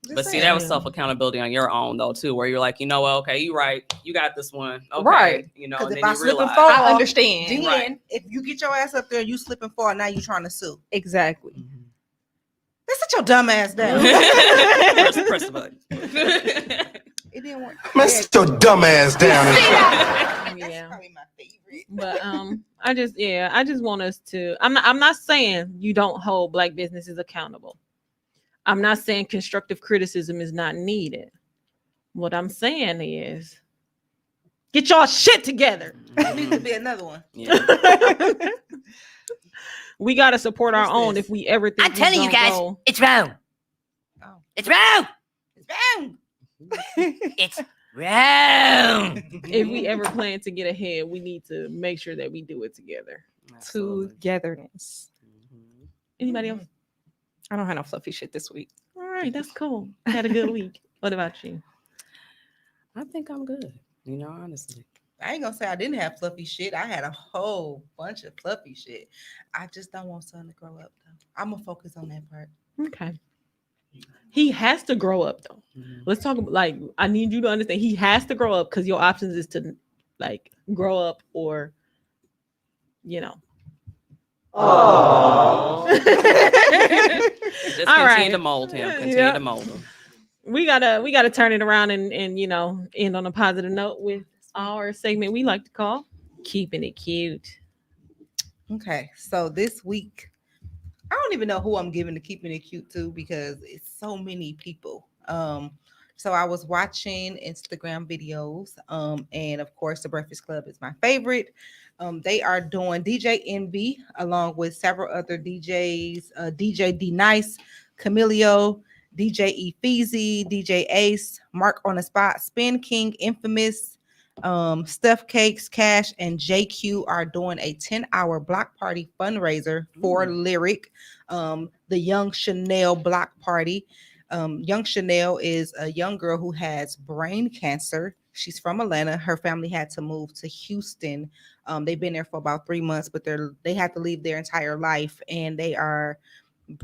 Just But see, saying. that was self accountability on your own though too, where you're like, you know what? Okay, you right. You got this one. Okay. Right. You know, 'Cause and if then I you slip and realize. fall, I understand. then Right. if you get your ass up there and you slip and fall, now you trying to sue. Exactly. Mhm. Let's sit your dumb ass down. Press the button. It didn't work. Man, sit your dumb ass down. That's Yeah. probably my favorite. But I just want us to, I'm not saying you don't hold Black businesses accountable. I'm not saying constructive criticism is not needed. What I'm saying is, get y'all shit together. It needs to be another one. Yeah. We got to support our What's own this? if we ever think I'm telling you guys, it's wrong. Oh. It's wrong. It's bang. It's wrong. if we ever plan to get ahead, we need to make sure that we do it together. Absolutely. Togetherness. Mhm. Anybody else? I don't have no fluffy shit this week. All right, that's cool. Had a good week. What about you? I think I'm good. You know, honestly. I ain't gonna say I didn't have fluffy shit. I had a whole bunch of fluffy shit. I just don't want son to grow up though. I'm gonna focus on that part. Okay. He has to grow up though. Mhm. Let's talk about, like, I need you to understand he has to grow up because your options is to, like, grow up or, you know. Just All continue right. to mold him. Continue Yeah. to mold him. We gotta turn it around and you know, end on a positive note with our segment we like to call Keeping It Cute. Okay, so this week, I don't even know who I'm giving the Keeping It Cute to because it's so many people. So I was watching Instagram videos, and of course, the Breakfast Club is my favorite. They are doing DJ Envy along with several other DJs, DJ D Nice, Camilio, DJ Efeezy, DJ Ace, Mark on the Spot, Spin King, Infamous, Stuff Cakes, Cash, and JQ are doing a 10-hour block party fundraiser for Lyric, the Young Chanel block party. Young Chanel is a young girl who has brain cancer. She's from Atlanta. Her family had to move to Houston. They've been there for about 3 months, but they had to leave their entire life, and they are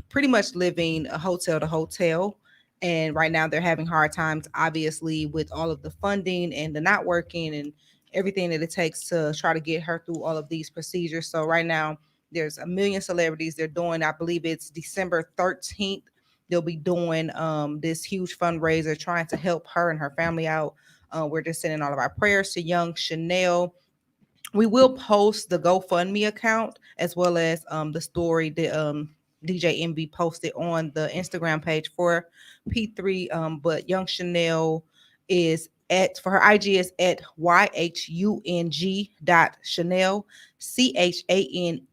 pretty much living a hotel to hotel. And right now they're having hard times, obviously, with all of the funding and the not working and everything that it takes to try to get her through all of these procedures. So right now there's a million celebrities. They're doing, I believe it's December 13th. They'll be doing this huge fundraiser trying to help her and her family out. We're just sending all of our prayers to young Chanel. We will post the GoFundMe account as well as the story that DJ MB posted on the Instagram page for P3. But Young Chanel is for her IG is at YHUNG.Chanel, CHANEL_.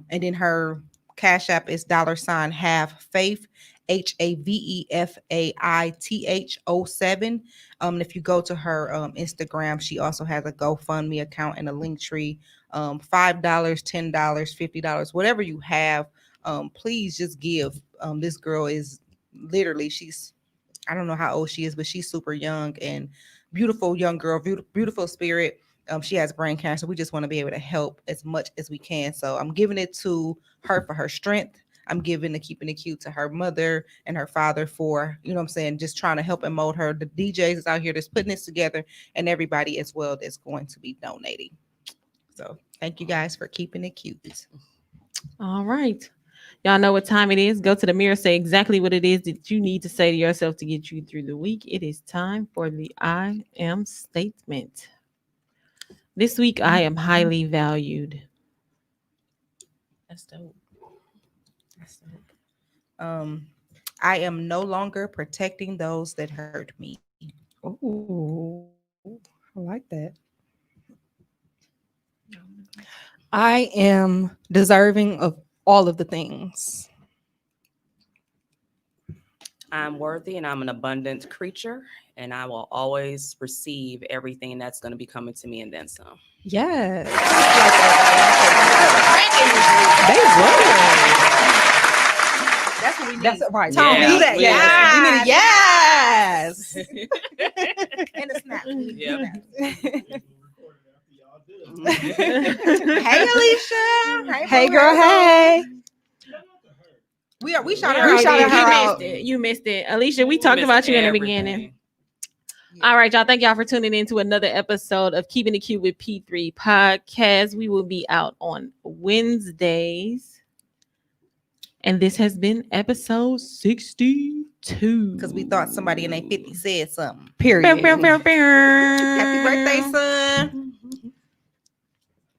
And then her Cash App is $have faith, HAVEFAITH07. And if you go to her Instagram, she also has a GoFundMe account and a link tree. $5, $10, $50, whatever you have, please just give. This girl is literally, I don't know how old she is, but she's super young and beautiful young girl, beautiful spirit. She has brain cancer. We just want to be able to help as much as we can. So I'm giving it to her for her strength. I'm giving the Keeping It Cute to her mother and her father for, you know what I'm saying, just trying to help and mold her. The DJs is out here that's putting this together and everybody as well that's going to be donating. So thank you guys for keeping it cute. All right. Y'all know what time it is. Go to the mirror, say exactly what it is that you need to say to yourself to get you through the week. It is time for the I am statement. This week, I am highly valued. That's dope. That's dope. I am no longer protecting those that hurt me. Oh, I like that. I am deserving of all of the things. I'm worthy and I'm an abundant creature, and I will always receive everything that's going to be coming to me and then some. Yes. That's what we need. That's right. Tom, Yeah. do that. Yes. We need a yes. And a snap. Yep. Hey, Alicia. Hey, girl. Hey. We We shot her already out. did. shouted her You out. missed it. You missed it. Alicia, we talked about you in the beginning. All right, y'all. Thank y'all for tuning in to another episode of Keeping It Cute with P3 podcast. We will be out on Wednesdays. And this has been episode 62. Because we thought somebody in their 50 said something. Period. Happy birthday, son.